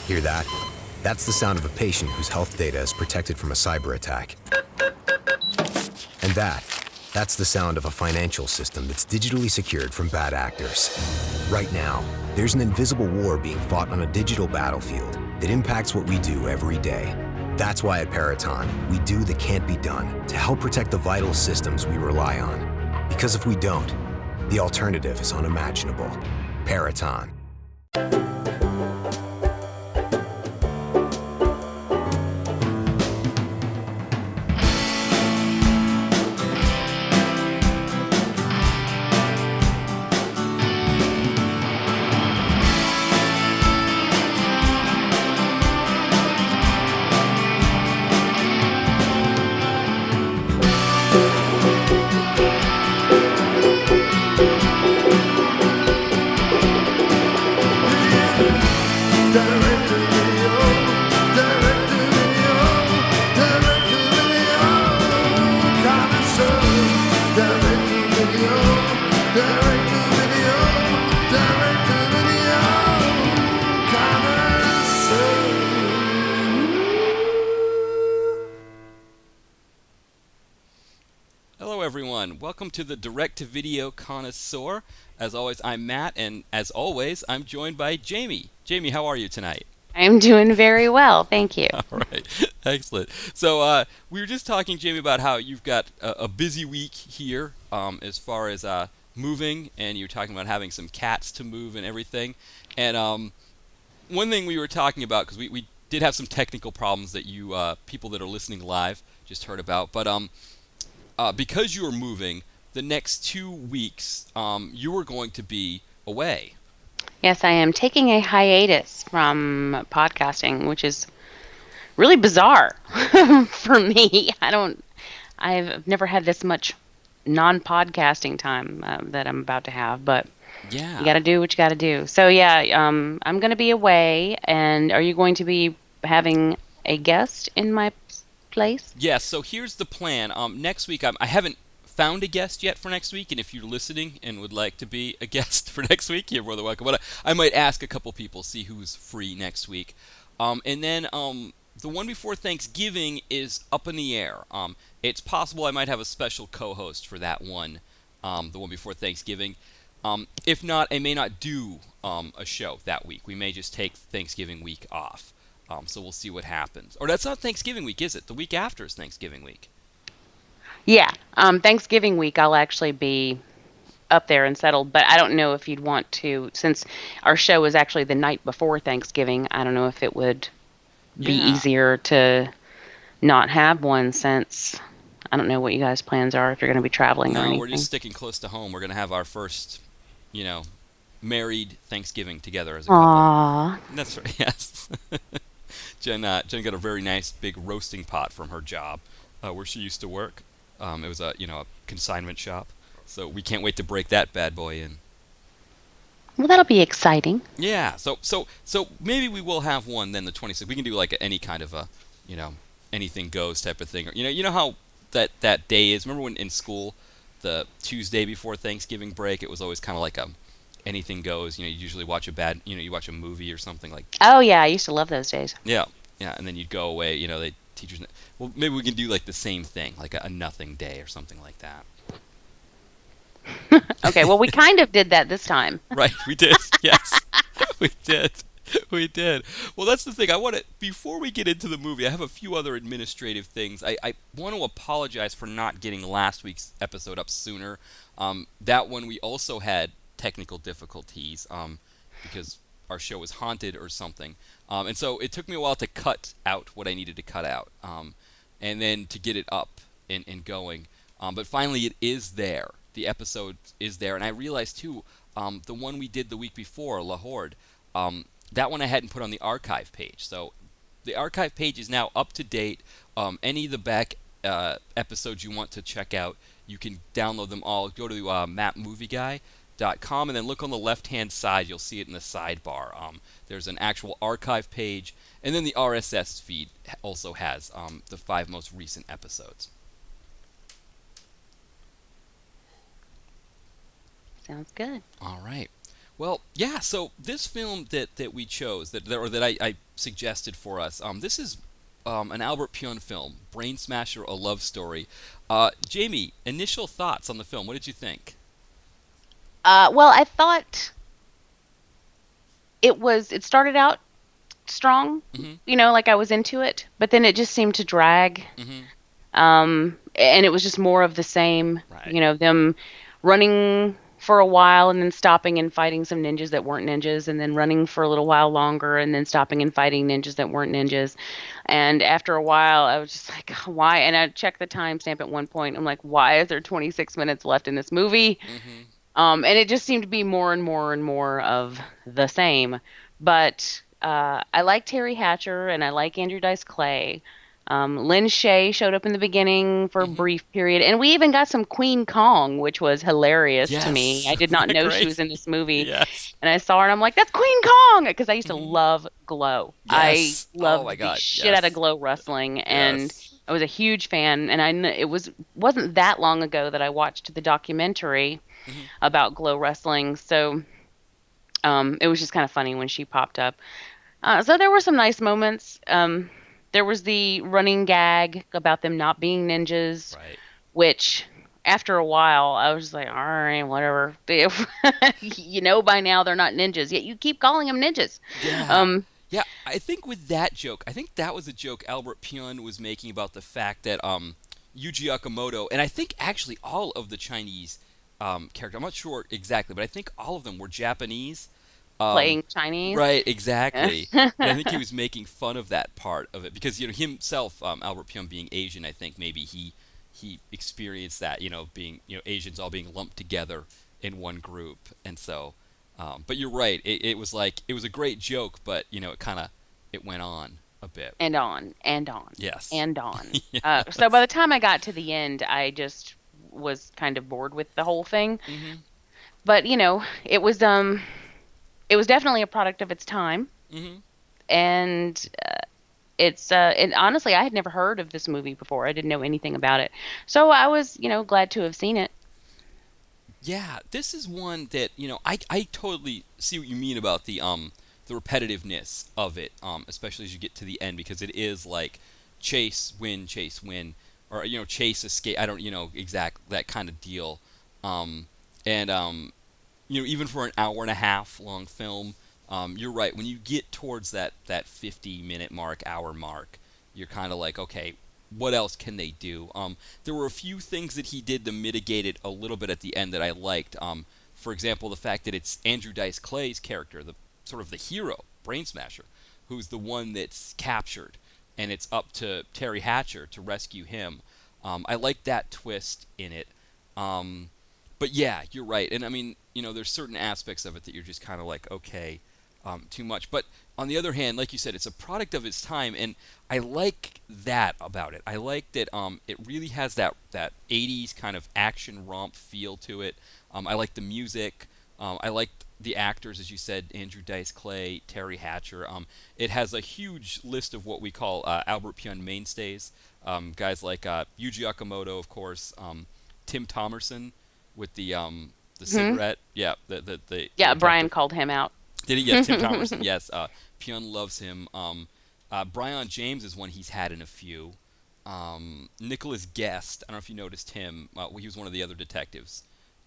Hear that? That's the sound of a patient whose health data is protected from a cyber attack. And that's the sound of a financial system that's digitally secured from bad actors. Right now, there's an invisible war being fought on a digital battlefield that impacts what we do every day. That's why at Peraton, we do the can't be done to help protect the vital systems we rely on. Because if we don't, the alternative is unimaginable. Peraton. Welcome to the Direct-to-Video Connoisseur. As always, I'm Matt, and as always, I'm joined by Jamie. Jamie, how are you tonight? I'm doing very well, thank you. All right, excellent. So we were just talking, Jamie, about how you've got a busy week here as far as moving, and you were talking about having some cats to move and everything. And one thing we were talking about, because we did have some technical problems that you people that are listening live just heard about, but because you were moving, the next 2 weeks, you are going to be away. Yes, I am taking a hiatus from podcasting, which is really bizarre for me. I've never had this much non-podcasting time that I'm about to have, but yeah, you got to do what you got to do. So yeah, I'm going to be away, and are you going to be having a guest in my place? Yes, so here's the plan. Next week, I haven't found a guest yet for next week, and if you're listening and would like to be a guest for next week, you're more than welcome. But I might ask a couple people, see who's free next week. And then the one before Thanksgiving is up in the air. It's possible I might have a special co-host for that one, the one before Thanksgiving. If not, I may not do a show that week. We may just take Thanksgiving week off. So we'll see what happens. Or that's not Thanksgiving week, is it? The week after is Thanksgiving week. Yeah, Thanksgiving week I'll actually be up there and settled, but I don't know if you'd want to, since our show is actually the night before Thanksgiving, I don't know if it would be easier to not have one, since I don't know what you guys' plans are, if you're going to be traveling or anything. No, we're just sticking close to home. We're going to have our first, married Thanksgiving together as a couple. Aww. That's right, yes. Jen got a very nice big roasting pot from her job where she used to work. It was a consignment shop, so we can't wait to break that bad boy in. Well, that'll be exciting. Yeah, so maybe we will have one then the 26th. We can do like any kind of a, anything goes type of thing. Or, you know how that day is. Remember when in school, the Tuesday before Thanksgiving break, it was always kind of like a anything goes. You usually watch you watch a movie or something like. Oh yeah, I used to love those days. Yeah, and then you'd go away. They teachers. Well, maybe we can do like the same thing, like a nothing day or something like that. Okay, well, we kind of did that this time. Right, we did. Yes, we did. We did. Well, that's the thing. Before we get into the movie, I have a few other administrative things. I want to apologize for not getting last week's episode up sooner. That one we also had technical difficulties because our show was haunted or something. And so it took me a while to cut out what I needed to cut out and then to get it up and going. But finally it is there. The episode is there. And I realized, too, the one we did the week before, La Horde, that one I hadn't put on the archive page. So the archive page is now up to date. Any of the back episodes you want to check out, you can download them all. Go to mapmovieguy.com and then look on the left-hand side. You'll see it in the sidebar. There's an actual archive page, and then the RSS feed also has the 5 most recent episodes. Sounds good. All right. Well, yeah. So this film that we chose that I suggested for us, this is an Albert Pyun film, Brain Smasher: A Love Story. Jamie, initial thoughts on the film? What did you think? Well, I thought it started out strong, Hmm. like I was into it, but then it just seemed to drag. Hmm. And it was just more of the same, Right. them running for a while and then stopping and fighting some ninjas that weren't ninjas, and then running for a little while longer and then stopping and fighting ninjas that weren't ninjas. And after a while, I was just like, why? And I checked the timestamp at one point. I'm like, why is there 26 minutes left in this movie? Hmm. And it just seemed to be more and more and more of the same. But I like Terry Hatcher and I like Andrew Dice Clay. Lynn Shay showed up in the beginning for a Hmm. brief period, and we even got some Queen Kong, which was hilarious to me. Yes. I did Isn't not that know she great? was in this movie, Yes. and I saw her, and I'm like, "That's Queen Kong!" Because I used to Hmm. love Glow. I Yes. Oh my loved the God. shit out of Yes. Glow wrestling, and Yes. I was a huge fan. And it wasn't that long ago that I watched the documentary Hmm. about Glow wrestling, so it was just kind of funny when she popped up. So there were some nice moments. There was the running gag about them not being ninjas, Right. which after a while I was just like, all right, whatever. By now they're not ninjas, yet you keep calling them ninjas. Yeah. Um, Yeah, I think with that joke, I think that was a joke Albert Pyun was making about the fact that Yuji Okamoto, and I think actually all of the Chinese characters, I'm not sure exactly, but I think all of them were Japanese. Um, Playing Chinese. right, exactly. And I think he was making fun of that part of it because himself, Albert Pyun being Asian, I think maybe he experienced that, being Asians all being lumped together in one group, and so. But you're right. It was like it was a great joke, but it went on a bit. And on and on Yes. and on. So Yes. by the time I got to the end, I just was kind of bored with the whole thing. Mhm. But it was definitely a product of its time, Mhm. and and honestly, I had never heard of this movie before. I didn't know anything about it, so I was glad to have seen it. Yeah, this is one that I totally see what you mean about the repetitiveness of it, especially as you get to the end because it is like chase win, or chase escape. I don't exact that kind of deal, and even for an hour and a half long film, you're right. When you get towards that 50-minute mark, hour mark, you're kind of like, okay, what else can they do? There were a few things that he did to mitigate it a little bit at the end that I liked. For example, the fact that it's Andrew Dice Clay's character, the sort of the hero, Brain Smasher, who's the one that's captured, and it's up to Terry Hatcher to rescue him. I like that twist in it. But yeah, you're right. And I mean, there's certain aspects of it that you're just kind of like, okay, too much. But on the other hand, like you said, it's a product of its time, and I like that about it. I like that it really has that 80s kind of action romp feel to it. I like the music. I like the actors, as you said, Andrew Dice Clay, Terry Hatcher. It has a huge list of what we call Albert Pyun mainstays. Guys like Yuji Okamoto, of course, Tim Thomerson with the Hmm. cigarette. Yeah, the Yeah, Brian detective. called him out. Did he? Yes, Tim Thomerson. Yes, Pyun loves him. Brian James is one he's had in a few. Nicholas Guest. I don't know if you noticed him. He was one of the other detectives.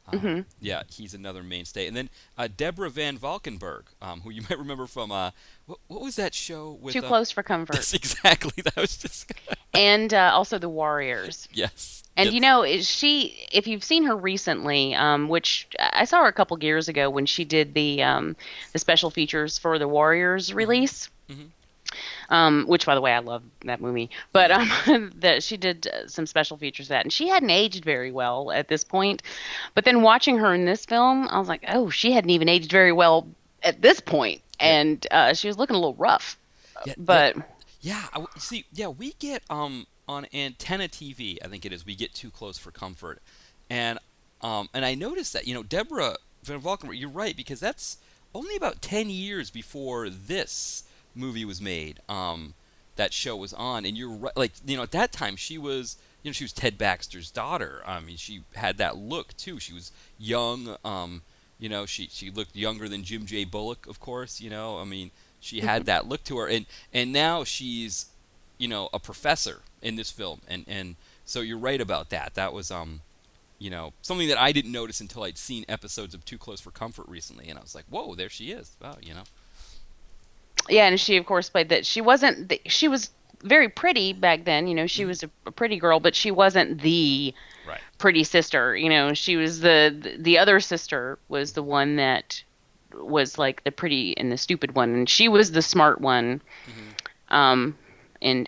Hmm. Yeah, he's another mainstay. And then Deborah Van Valkenburg, who you might remember from what was that show with? Too close for comfort, That's exactly. That was just. and also the Warriors. Yes. And Yes. if you've seen her recently, which I saw her a couple years ago when she did the special features for the Warriors Hmm. release, Hmm. which by the way I love that movie. But Yeah. that she did some special features of that, and she hadn't aged very well at this point. But then watching her in this film, I was like, oh, she hadn't even aged very well at this point, Yeah. and she was looking a little rough. Yeah. Yeah. But Yeah, see. Yeah, we get on Antenna TV. I think it is. We get Too Close for Comfort, and I noticed that Deborah Van Valkenburg. You're right because that's only about 10 years before this movie was made. That show was on, and you're right. Like at that time she was she was Ted Baxter's daughter. I mean she had that look too. She was young. She looked younger than Jim J. Bullock, of course. I mean, she had that look to her, and now she's, a professor in this film, and so you're right about that. That was something that I didn't notice until I'd seen episodes of Too Close for Comfort recently, and I was like, whoa, there she is. Wow. Yeah, and she of course played that. She was very pretty back then. She was a pretty girl, but she wasn't the Right. pretty sister. She was the other sister was the one that was like the pretty and the stupid one, and she was the smart one. And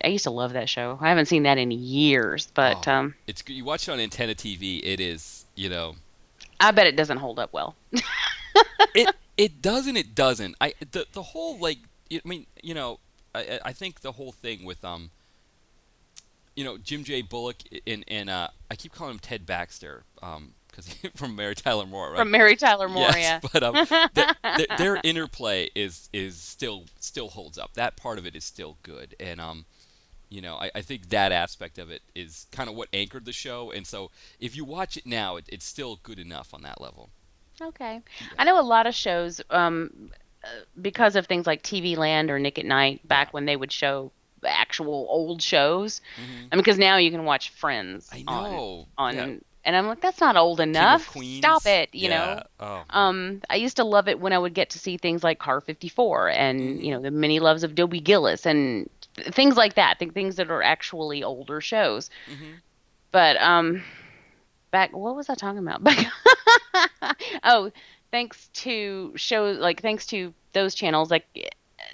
I used to love that show. I haven't seen that in years, but It's you watch it on Antenna TV. It is, I bet it doesn't hold up well. it doesn't. It doesn't. The whole like. I mean, I think the whole thing with Jim J. Bullock and I keep calling him Ted Baxter because from Mary Tyler Moore, right? From Mary Tyler Moore, yes, yeah. But their interplay is still holds up. That part of it is still good, and I think that aspect of it is kind of what anchored the show. And so if you watch it now, it's still good enough on that level. Okay. Yeah. I know a lot of shows, because of things like TV Land or Nick at Night, back when they would show actual old shows. I mean, because now you can watch Friends I know. Yeah. and I'm like, that's not old enough. Queens. Stop it, you Yeah. know. Oh. I used to love it when I would get to see things like Car 54 and the Many Loves of Dobie Gillis and things like that. Things that are actually older shows. But back, what was I talking about? Back, oh, thanks to those channels, like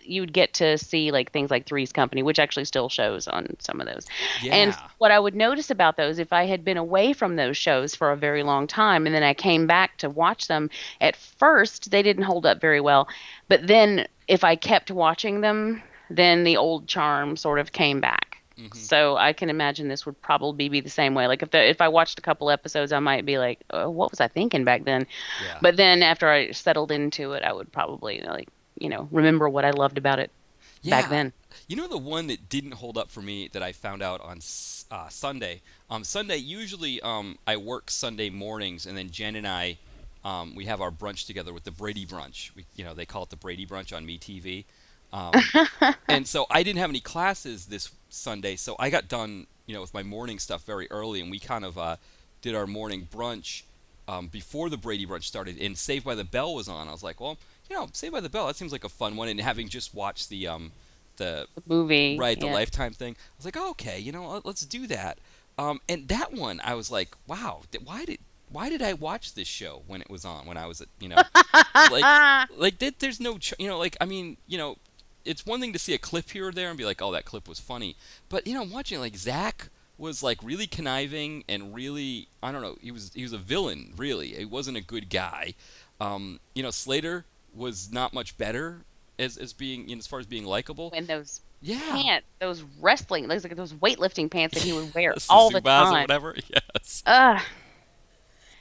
you'd get to see like things like Three's Company, which actually still shows on some of those. Yeah. And what I would notice about those, if I had been away from those shows for a very long time and then I came back to watch them, at first they didn't hold up very well. But then if I kept watching them, then the old charm sort of came back. So I can imagine this would probably be the same way. Like if I watched a couple episodes, I might be like, oh, what was I thinking back then? Yeah. But then after I settled into it, I would probably remember what I loved about it back then. The one that didn't hold up for me that I found out on Sunday. Sunday usually I work Sunday mornings, and then Jen and I we have our brunch together with the Brady Brunch. They call it the Brady Brunch on MeTV. And so I didn't have any classes this Sunday, so I got done, with my morning stuff very early, and we kind of did our morning brunch before the Brady Brunch started, and Saved by the Bell was on. I was like, well, Saved by the Bell, that seems like a fun one, and having just watched the movie, right, the Lifetime thing, I was like, oh, okay, let's do that. And that one, I was like, wow, why did I watch this show when it was on, when I was at, there's no, it's one thing to see a clip here or there and be like, oh, that clip was funny. But, watching, like, Zach was, like, really conniving and really, I don't know, he was a villain, really. He wasn't a good guy. Slater was not much better as being, as far as being likable. And those Yeah. pants, those wrestling, those weightlifting pants that he would wear Yes, all the Zubaz or time. whatever. Yes. Yeah,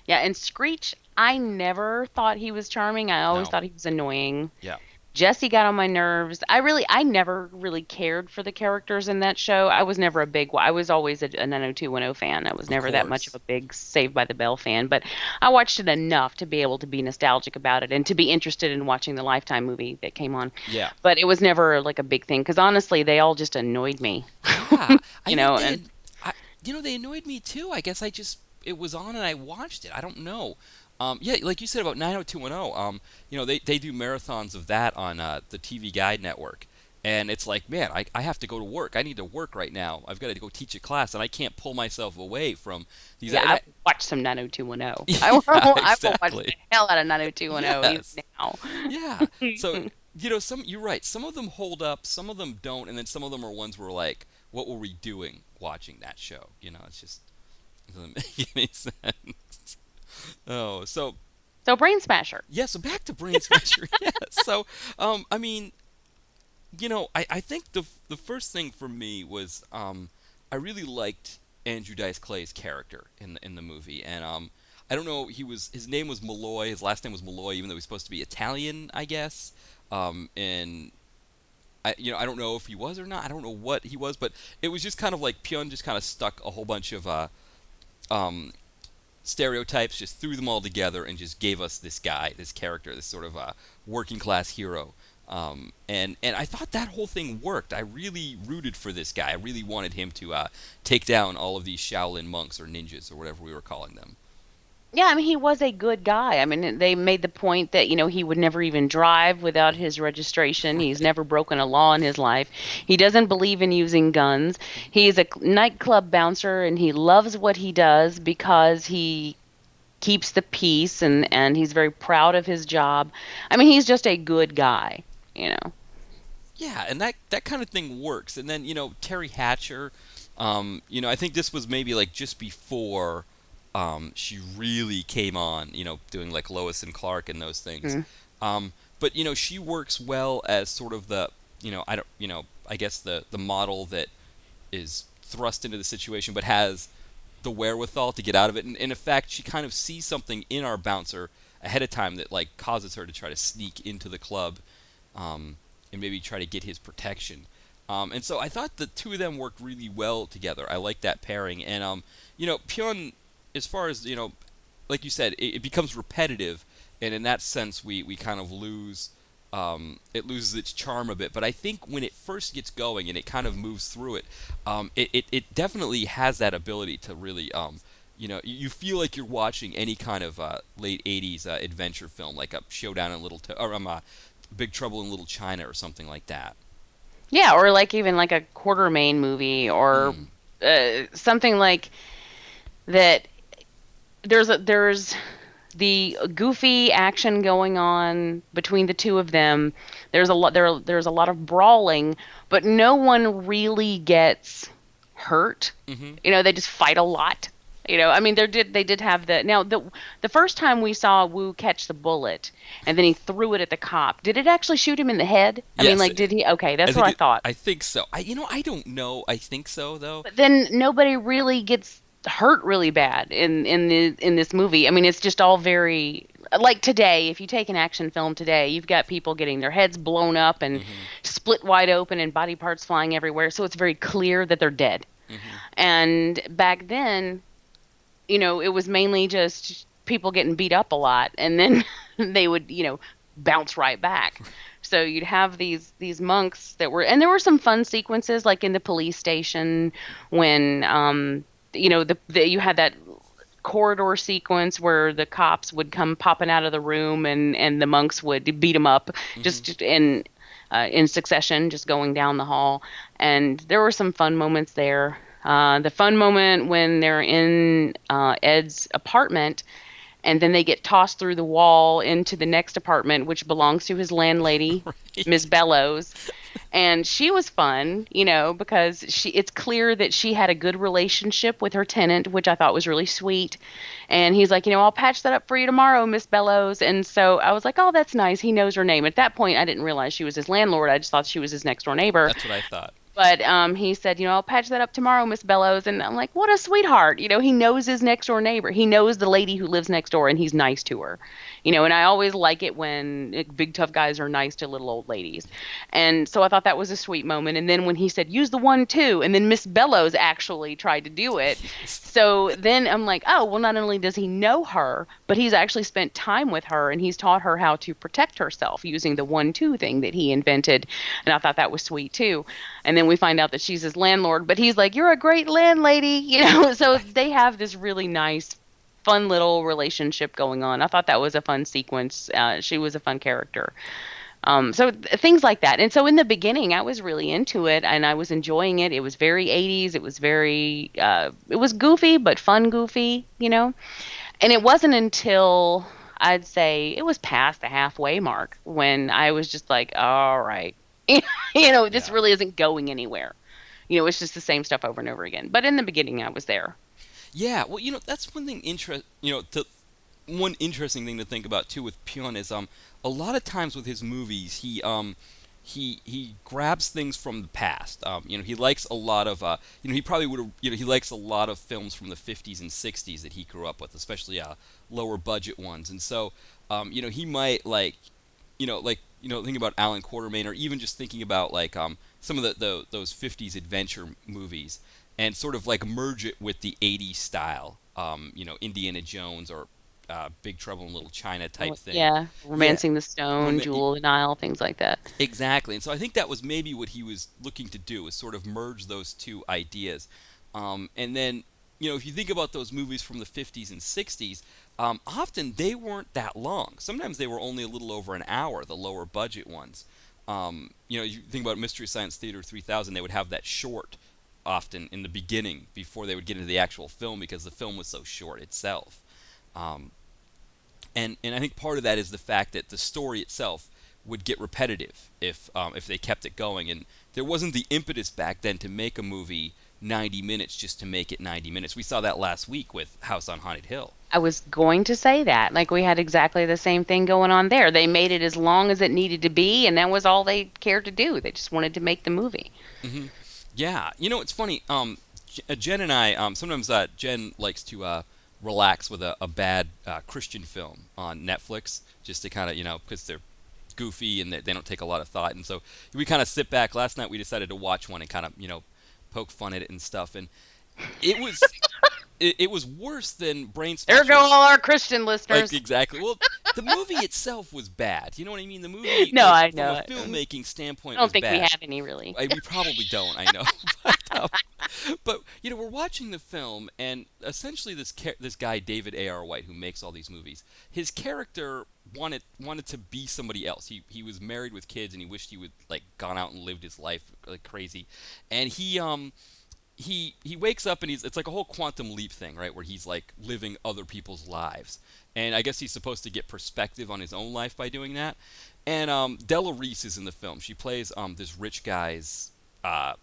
and Screech, I never thought he was charming. I always No. thought he was annoying. Yeah. Jesse got on my nerves. I never really cared for the characters in that show. I was never a big, I was always a 90210 fan. I was never that much of a big Saved by the Bell fan, but I watched it enough to be able to be nostalgic about it and to be interested in watching the Lifetime movie that came on. Yeah. But it was never like a big thing because honestly, they all just annoyed me. Yeah. They annoyed me too. I guess it was on and I watched it. I don't know. Like you said about 90210, they do marathons of that on the TV Guide Network. And it's like, man, I have to go to work. I need to work right now. I've got to go teach a class, and I can't pull myself away from these. Yeah, I watched some 90210. Yeah, I will watch exactly. the hell out of 90210 Yes. even now. Yeah. So, you're right. Some of them hold up, some of them don't, and then some of them are ones where like, what were we doing watching that show? It doesn't make any sense. Oh, so Brain Smasher. yeah, so back to Brain Smasher. Yeah. So, I think the first thing for me was I really liked Andrew Dice Clay's character in the movie, and I don't know, his name was Malloy, his last name was Malloy, even though he's supposed to be Italian, I guess. And I don't know if he was or not. I don't know what he was, but it was just kind of like Pyun just kind of stuck a whole bunch of stereotypes, just threw them all together and just gave us this guy, this character, this sort of working class hero. And I thought that whole thing worked. I really rooted for this guy. I really wanted him to take down all of these Shaolin monks or ninjas or whatever we were calling them. Yeah, I mean, he was a good guy. I mean, they made the point that, he would never even drive without his registration. He's never broken a law in his life. He doesn't believe in using guns. He's a nightclub bouncer, and he loves what he does because he keeps the peace, and he's very proud of his job. I mean, he's just a good guy. Yeah, and that kind of thing works. And then, Terry Hatcher, I think this was maybe like just before she really came on, doing like Lois and Clark and those things. But she works well as sort of the, I guess the model that is thrust into the situation, but has the wherewithal to get out of it. And in effect, she kind of sees something in our bouncer ahead of time that like causes her to try to sneak into the club, and maybe try to get his protection. And so I thought the two of them worked really well together. I like that pairing. And Pyun, as far as, like you said, it becomes repetitive, and in that sense we kind of lose, it loses its charm a bit. But I think when it first gets going and it kind of moves through it, it definitely has that ability to really, you feel like you're watching any kind of late 80s adventure film, like a Showdown in Big Trouble in Little China or something like that. Yeah, or like even like a Quartermain movie or something like that. There's the goofy action going on between the two of them. There's a lot of brawling, but no one really gets hurt. They just fight a lot. I mean, they did have the first time we saw Wu catch the bullet and then he threw it at the cop. Did it actually shoot him in the head? I mean, like, did he? Okay, that's what I thought. I think so. I don't know. I think so though. But then nobody really gets hurt really bad in this movie. I mean, it's just all very like today. If you take an action film today, you've got people getting their heads blown up and split wide open and body parts flying everywhere. So it's very clear that they're dead. And back then, it was mainly just people getting beat up a lot, and then they would, bounce right back. So you'd have these monks and there were some fun sequences, like in the police station when, you had that corridor sequence where the cops would come popping out of the room and the monks would beat them up just in succession, just going down the hall. And there were some fun moments there. The fun moment when they're in Ed's apartment and then they get tossed through the wall into the next apartment, which belongs to his landlady, right. Miss Bellows. And she was fun, because it's clear that she had a good relationship with her tenant, which I thought was really sweet. And he's like, I'll patch that up for you tomorrow, Miss Bellows. And so I was like, oh, that's nice. He knows her name. At that point, I didn't realize she was his landlord. I just thought she was his next door neighbor. That's what I thought. But he said, I'll patch that up tomorrow, Miss Bellows. And I'm like, what a sweetheart. He knows his next door neighbor. He knows the lady who lives next door, and he's nice to her. And I always like it when big tough guys are nice to little old ladies. And so I thought that was a sweet moment. And then when he said, use the 1-2, and then Miss Bellows actually tried to do it. So then I'm like, oh, well, not only does he know her, but he's actually spent time with her, and he's taught her how to protect herself using the 1-2 thing that he invented. And I thought that was sweet, too. And then we find out that she's his landlord, but he's like, you're a great landlady, so they have this really nice, fun little relationship going on. I thought that was a fun sequence. She was a fun character. So things like that. And so in the beginning, I was really into it and I was enjoying it. It was very 80s. It was very, it was goofy, but fun goofy, And it wasn't until I'd say it was past the halfway mark when I was just like, all right. This really isn't going anywhere. It's just the same stuff over and over again. But in the beginning, I was there. Yeah, well, that's one thing. One interesting thing to think about too with Pyun is a lot of times with his movies, he grabs things from the past. He likes a lot of he probably would have he likes a lot of films from the 50s and 60s that he grew up with, especially lower budget ones. And so he might think about Alan Quartermain, or even just thinking about some of those 50s adventure movies, and sort of like merge it with the 80s style. Indiana Jones or Big Trouble in Little China type thing. Yeah, Yeah, Romancing the Stone, Roma- Jewel of the Nile, things like that. exactly. And so I think that was maybe what he was looking to do, is sort of merge those two ideas. And then, if you think about those movies from the 50s and 60s, often they weren't that long. Sometimes they were only a little over an hour, the lower budget ones. You think about Mystery Science Theater 3000, they would have that short often in the beginning before they would get into the actual film, because the film was so short itself. Um, and I think part of that is the fact that the story itself would get repetitive if they kept it going, and there wasn't the impetus back then to make a movie 90 minutes just to make it 90 minutes. We saw that last week with House on Haunted Hill. I was going to say that. Like, we had exactly the same thing going on there. They made it as long as it needed to be, and that was all they cared to do. They just wanted to make the movie. Hmm. Yeah, it's funny. Jen and I sometimes Jen likes to relax with a bad Christian film on Netflix, just to kind of because they're goofy and they don't take a lot of thought, and so we kind of sit back. Last night we decided to watch one and kind of poke fun at it and stuff, and it was it was worse than Brain There Smasher. go all our Christian listeners. Like, exactly. Well, the movie itself was bad. You know what I mean? The movie, No, I know from a filmmaking standpoint, I don't was think bad. we have any, really. We probably don't. I know. but we're watching the film, and essentially this guy David A.R. White, who makes all these movies, his character wanted to be somebody else. He was married with kids, and he wished he would gone out and lived his life like crazy, and he wakes up and it's like a whole quantum leap thing, right? Where he's like living other people's lives, and I guess he's supposed to get perspective on his own life by doing that. And Della Reese is in the film. She plays this rich guy's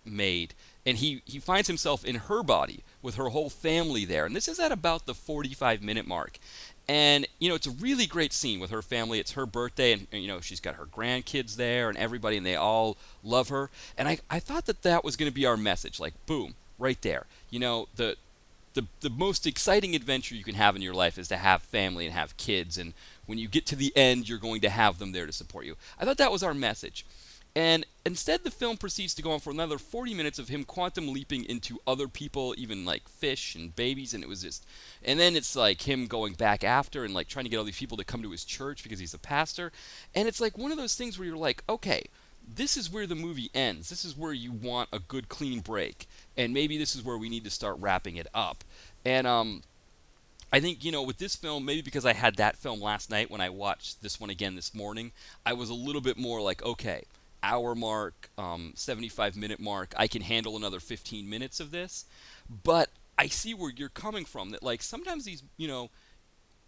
maid, and he finds himself in her body with her whole family there. And this is at about the 45-minute mark. And it's a really great scene with her family. It's her birthday, and she's got her grandkids there and everybody, and they all love her. And I thought that was going to be our message, like boom, right there. The most exciting adventure you can have in your life is to have family and have kids, and when you get to the end, you're going to have them there to support you. I thought that was our message. And instead, the film proceeds to go on for another 40 minutes of him quantum leaping into other people, even like fish and babies, and it was just... And then it's like him going back after and trying to get all these people to come to his church because he's a pastor. And it's like one of those things where you're like, okay, this is where the movie ends. This is where you want a good, clean break. And maybe this is where we need to start wrapping it up. And I think, with this film, maybe because I had that film last night, when I watched this one again this morning, I was a little bit more like, okay, hour mark, 75-minute mark, I can handle another 15 minutes of this. But I see where you're coming from, that sometimes these,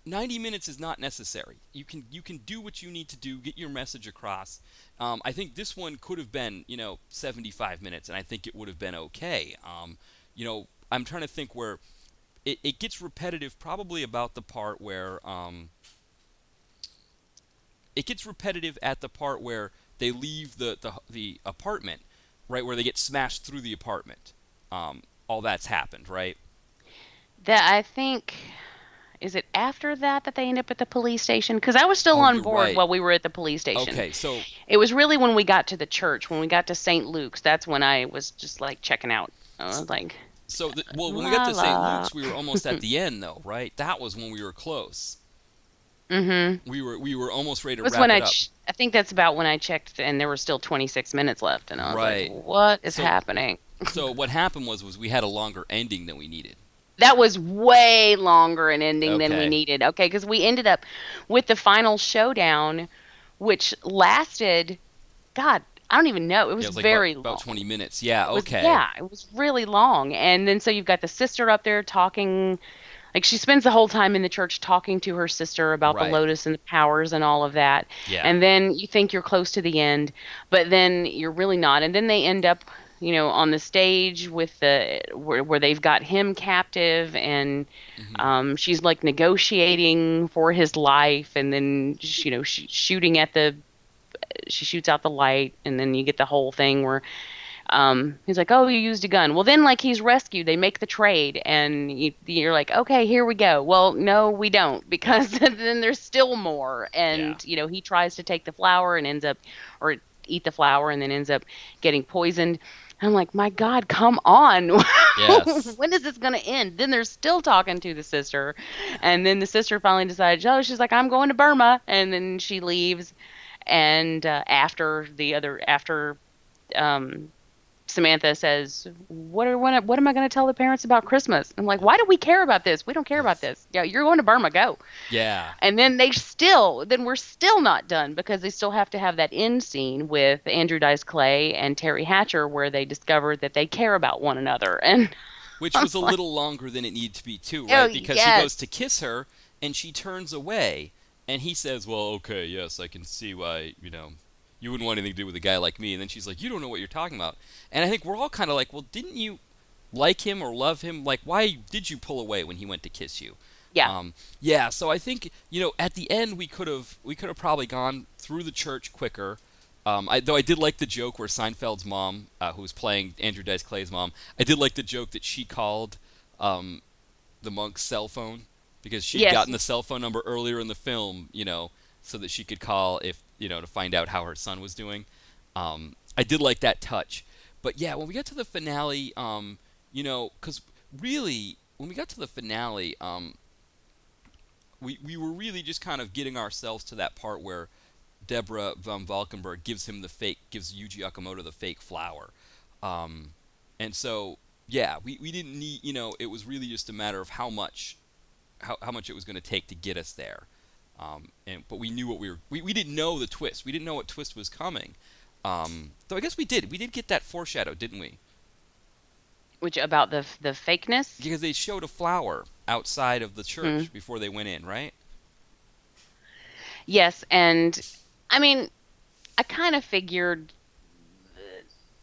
90 minutes is not necessary. You can do what you need to do, get your message across. I think this one could have been, 75 minutes, and I think it would have been okay. I'm trying to think where it gets repetitive, probably about the part where it gets repetitive at the part where they leave the apartment, right, where they get smashed through the apartment. All that's happened, right? That, I think, is it after that they end up at the police station? Because I was still Oh, on you're board right. while we were at the police station. Okay, so It was really when we got to the church, when we got to St. Luke's, that's when I was just checking out. I was like, when we got to St. La. Luke's, we were almost at the end, though, right? That was when we were close. mm-hmm. We were almost ready to It was wrap when it up. I think that's about when I checked, and there were still 26 minutes left, and I was Right. like, what is So- happening? So what happened was we had a longer ending than we needed. That was way longer an ending than we Okay. needed. Okay, because we ended up with the final showdown, which lasted, God, I don't even know. It was, Yeah, it was very about long. 20 minutes. Yeah, It was- okay. yeah, it was really long. And then so you've got the sister up there talking, she spends the whole time in the church talking to her sister about Right. the lotus and the powers and all of that. Yeah. And then you think you're close to the end, but then you're really not. And then they end up, on the stage with where they've got him captive, and Mm-hmm. she's negotiating for his life, and then shooting at she shoots out the light, and then you get the whole thing where he's like, oh, you used a gun. Well, then he's rescued. They make the trade, and you're like, okay, here we go. Well, no, we don't, because then there's still more. And, he tries to take the flower and ends up, or eat the flower, and then ends up getting poisoned. I'm like, my God, come on. Yes. When is this going to end? Then they're still talking to the sister. And then the sister finally decides, oh, she's like, I'm going to Burma. And then she leaves. And after um, Samantha says, what am I going to tell the parents about Christmas? I'm like, why do we care about this? We don't care about Yes. this. Yeah, you're going to Burma, go. Yeah. And then we're still not done because they still have to have that end scene with Andrew Dice Clay and Terry Hatcher where they discover that they care about one another. And Which I was a was like, little longer than it needed to be too, oh, right? Because he goes yes. to kiss her and she turns away and he says, "Well, okay, yes, I can see why, you wouldn't want anything to do with a guy like me." And then she's like, "You don't know what you're talking about." And I think we're all kind of like, "Well, didn't you like him or love him? Like, why did you pull away when he went to kiss you?" Yeah. Yeah, so I think at the end we could have probably gone through the church quicker. Though I did like the joke where Seinfeld's mom, who was playing Andrew Dice Clay's mom, I did like the joke that she called the monk's cell phone because she'd Yes. gotten the cell phone number earlier in the film, so that she could call if to find out how her son was doing. I did like that touch, but yeah, when we got to the finale, because really when we got to the finale, we were really just kind of getting ourselves to that part where Deborah von Valkenburg gives Yuji Okamoto the fake flower. And so, yeah, we didn't need, it was really just a matter of how much it was going to take to get us there. But we knew what we didn't know the twist. We didn't know what twist was coming. Though I guess we did. We did get that foreshadow, didn't we? Which about the fakeness? Because they showed a flower outside of the church before they went in, right? Yes, and I mean, I kind of figured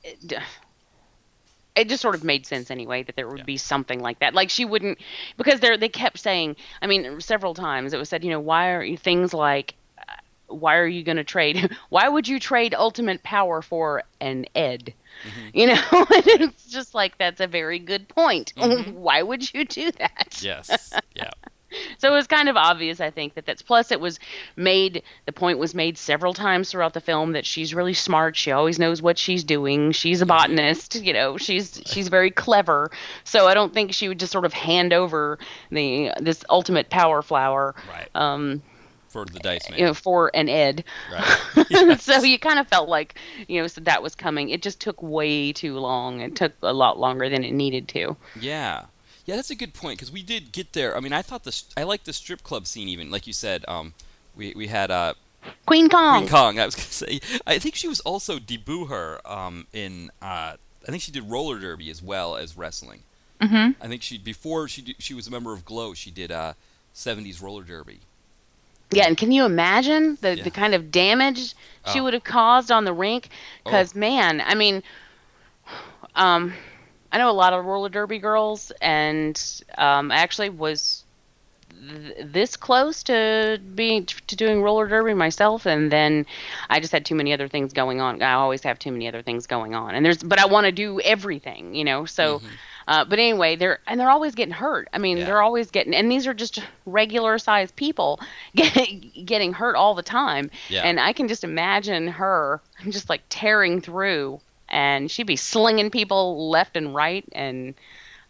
it just sort of made sense anyway that there would Yeah. be something like that. Like she wouldn't, because they kept saying, I mean, several times it was said, why are you things like, why are you going to trade? Why would you trade ultimate power for an Ed? Mm-hmm. And it's just like that's a very good point. Mm-hmm. Why would you do that? Yes. Yeah. So it was kind of obvious, I think, that that's plus the point was made several times throughout the film that she's really smart. She always knows what she's doing. She's a botanist, she's very clever. So I don't think she would just sort of hand over this ultimate power flower, Right. For the Dice Man. for an Ed. Right. Yes. So you kind of felt like, so that was coming. It just took way too long. It took a lot longer than it needed to. Yeah. Yeah, that's a good point because we did get there. I mean, I liked the strip club scene even, like you said. We had Queen Kong. Queen Kong. I was gonna say. I think she was also Debuher in. I think she did roller derby as well as wrestling. Mm-hmm. I think before she was a member of Glow. She did 70s roller derby. Yeah, and can you imagine the Yeah. kind of damage she Oh. would have caused on the rink? Because, man, I mean, I know a lot of roller derby girls, and I actually was this close to doing roller derby myself, and then I just had too many other things going on. I always have too many other things going on, but I want to do everything, So, but anyway, they're always getting hurt. I mean, Yeah. they're always getting, and these are just regular sized people getting hurt all the time. Yeah. And I can just imagine her just like tearing through, and she'd be slinging people left and right, and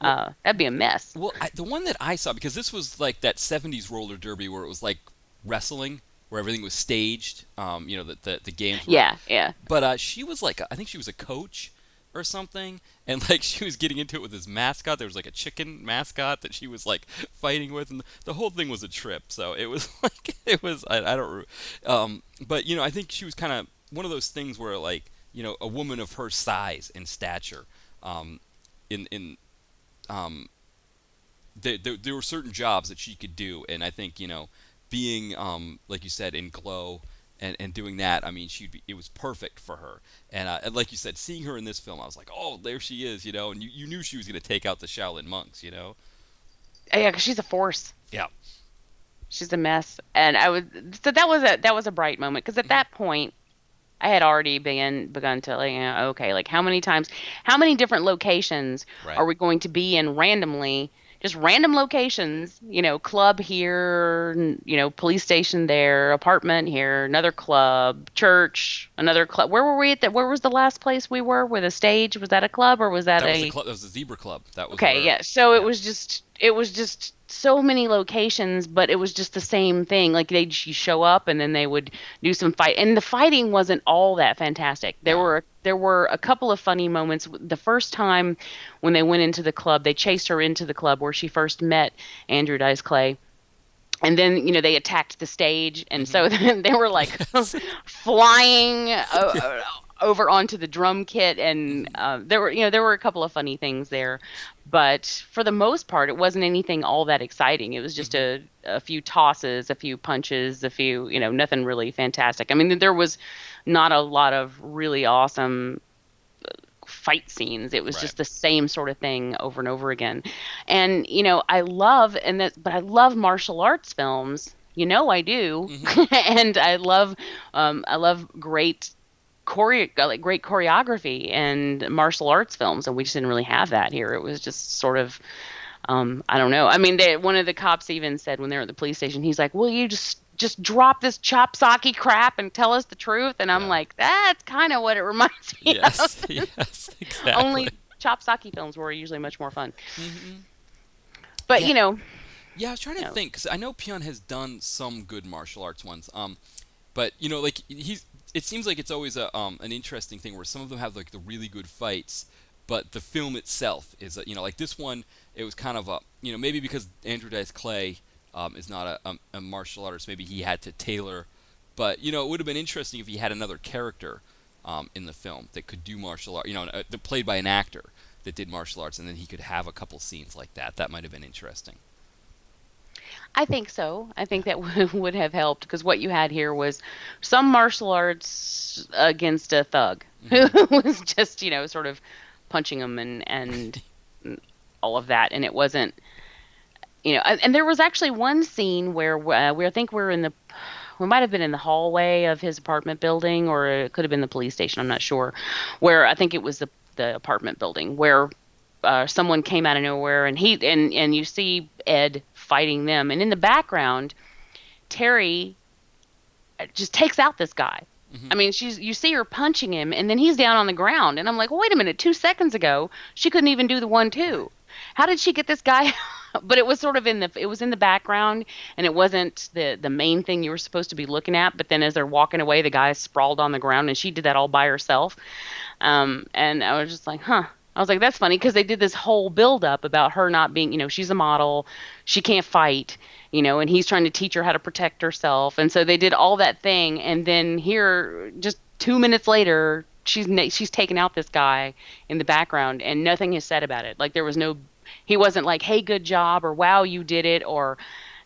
that'd be a mess. Well, the one that I saw, because this was like that 70s roller derby where it was like wrestling, where everything was staged, the games were. Yeah, yeah. But she was like, I think she was a coach or something, and like she was getting into it with his mascot. There was like a chicken mascot that she was like fighting with, and the whole thing was a trip. So it was like, I don't, but I think she was kind of one of those things where like, a woman of her size and stature, there were certain jobs that she could do, and I think being like you said in Glow and doing that, I mean it was perfect for her. And like you said, seeing her in this film, I was like, oh, there she is, and you knew she was going to take out the Shaolin monks, Yeah, because she's a force. Yeah. She's a mess, and so that was a bright moment because at that point I had already begun to like, okay, like how many different locations Right. are we going to be in randomly? just random locations, club here, police station there, apartment here, another club, church, another club. Where were we at where was the last place we were with a stage? Was that a club or was that That was the a club. That was the Zebra Club. That was Okay, where. yeah. So Yeah. it was just so many locations, but it was just the same thing. Like they'd show up and then they would do some fight, and the fighting wasn't all that fantastic. No. There were a couple of funny moments. The first time when they went into the club, they chased her into the club where she first met Andrew Dice Clay. And then, they attacked the stage, and Hmm. so then they were like flying over onto the drum kit, and Hmm. there were a couple of funny things there, but for the most part, it wasn't anything all that exciting. It was just Hmm. a few tosses, a few punches, a few, nothing really fantastic. I mean, there was not a lot of really awesome fight scenes. It was Right. just the same sort of thing over and over again. And I love but I love martial arts films. I do. Hmm. And I love great choreography and martial arts films, and we just didn't really have that here. It was just sort of I don't know. I mean, one of the cops even said when they were at the police station, he's like, "Will you just drop this chopsocky crap and tell us the truth?" And I'm Yeah. like, "That's kind of what it reminds me Yes. of." Yes. Exactly. Only chopsocky films were usually much more fun. Hmm. But Yeah. Yeah. I was trying you to know, think because I know Pyun has done some good martial arts ones. But like he's. It seems like it's always an interesting thing where some of them have like the really good fights, but the film itself is like this one. It was kind of a maybe because Andrew Dice Clay is not a martial artist, maybe he had to tailor. But it would have been interesting if he had another character in the film that could do martial art. Played by an actor that did martial arts, and then he could have a couple scenes like that. That might have been interesting. I think so. I Yeah. think that would have helped because what you had here was some martial arts against a thug who Hmm. was just, sort of punching him and all of that. And it wasn't, and there was actually one scene where I think we might have been in the hallway of his apartment building, or it could have been the police station. I'm not sure. Where I think it was the apartment building where someone came out of nowhere, and and you see Ed fighting them, and in the background, Terry just takes out this guy. Hmm. I mean, you see her punching him, and then he's down on the ground, and I'm like, well, wait a minute, 2 seconds ago she couldn't even do the one Right. two. How did she get this guy? But it was sort of it was in the background, and it wasn't the main thing you were supposed to be looking at. But then as they're walking away, the guy sprawled on the ground, and she did that all by herself. And I was just like, huh. I was like, that's funny because they did this whole build up about her not being, she's a model, she can't fight, and he's trying to teach her how to protect herself. And so they did all that thing. And then here, just 2 minutes later, she's taken out this guy in the background and nothing is said about it. Like there was no, he wasn't like, hey, good job, or wow, you did it. Or,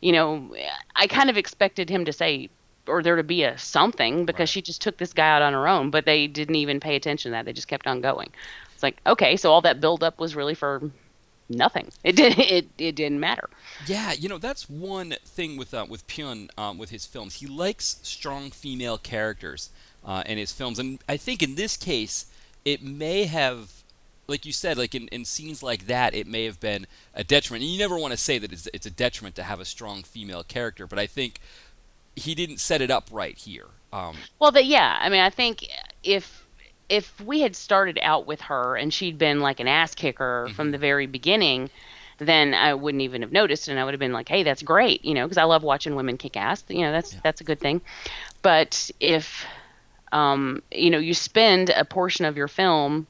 you know, I kind of expected him to say, or there to be a something because Right. she just took this guy out on her own, but they didn't even pay attention to that. They just kept on going. It's like, okay, so all that buildup was really for nothing. It didn't matter. Yeah, that's one thing with Pyun with his films. He likes strong female characters in his films, and I think in this case, it may have, like you said, like in scenes like that, it may have been a detriment. And you never want to say that it's a detriment to have a strong female character, but I think he didn't set it up right here. Well, yeah, I mean, I think if if we had started out with her and she'd been like an ass kicker from Hmm. the very beginning, then I wouldn't even have noticed, and I would have been like, "Hey, that's great," because I love watching women kick ass. Yeah. That's a good thing. But if you spend a portion of your film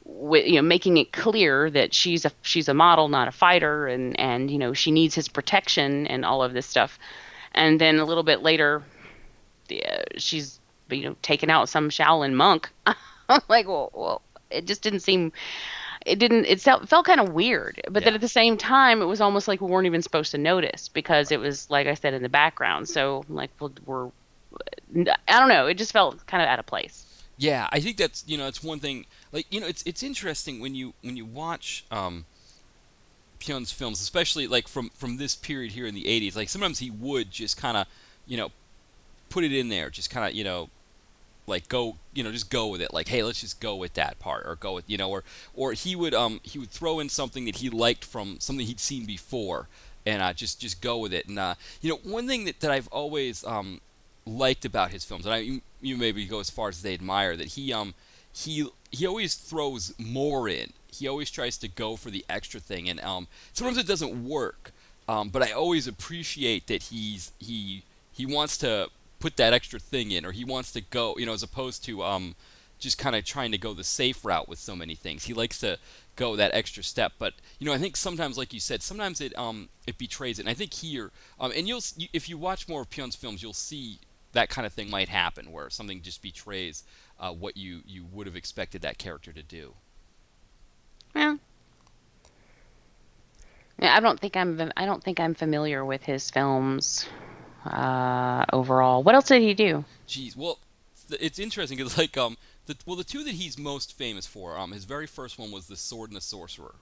with making it clear that she's a model, not a fighter, and she needs his protection and all of this stuff, and then a little bit later, she's taken out some Shaolin monk. I'm like, well, it just didn't seem. It didn't. Felt kind of weird, but then Yeah. at the same time, it was almost like we weren't even supposed to notice because it was, like I said, in the background. So like, well, I don't know. It just felt kind of out of place. Yeah, I think that's it's one thing. Like it's interesting when you watch Pyun's films, especially like from this period here in the '80s. Like sometimes he would just kind of you know put it in there, just kind of like go, just go with it. Like, hey, let's just go with that part, or go with, or he would throw in something that he liked from something he'd seen before, and just go with it. And one thing that I've always liked about his films, and you maybe go as far as they admire, that he always throws more in. He always tries to go for the extra thing, and sometimes it doesn't work. But I always appreciate that he wants to put that extra thing in, or he wants to go, as opposed to just kind of trying to go the safe route with so many things. He likes to go that extra step. But I think sometimes, like you said, sometimes it betrays it. And I think here, and if you watch more of Pyun's films, you'll see that kind of thing might happen, where something just betrays what you would have expected that character to do. Well, yeah, I don't think I'm familiar with his films overall. What else did he do? Geez, well, it's interesting because like the two that he's most famous for, his very first one was The Sword and the Sorcerer.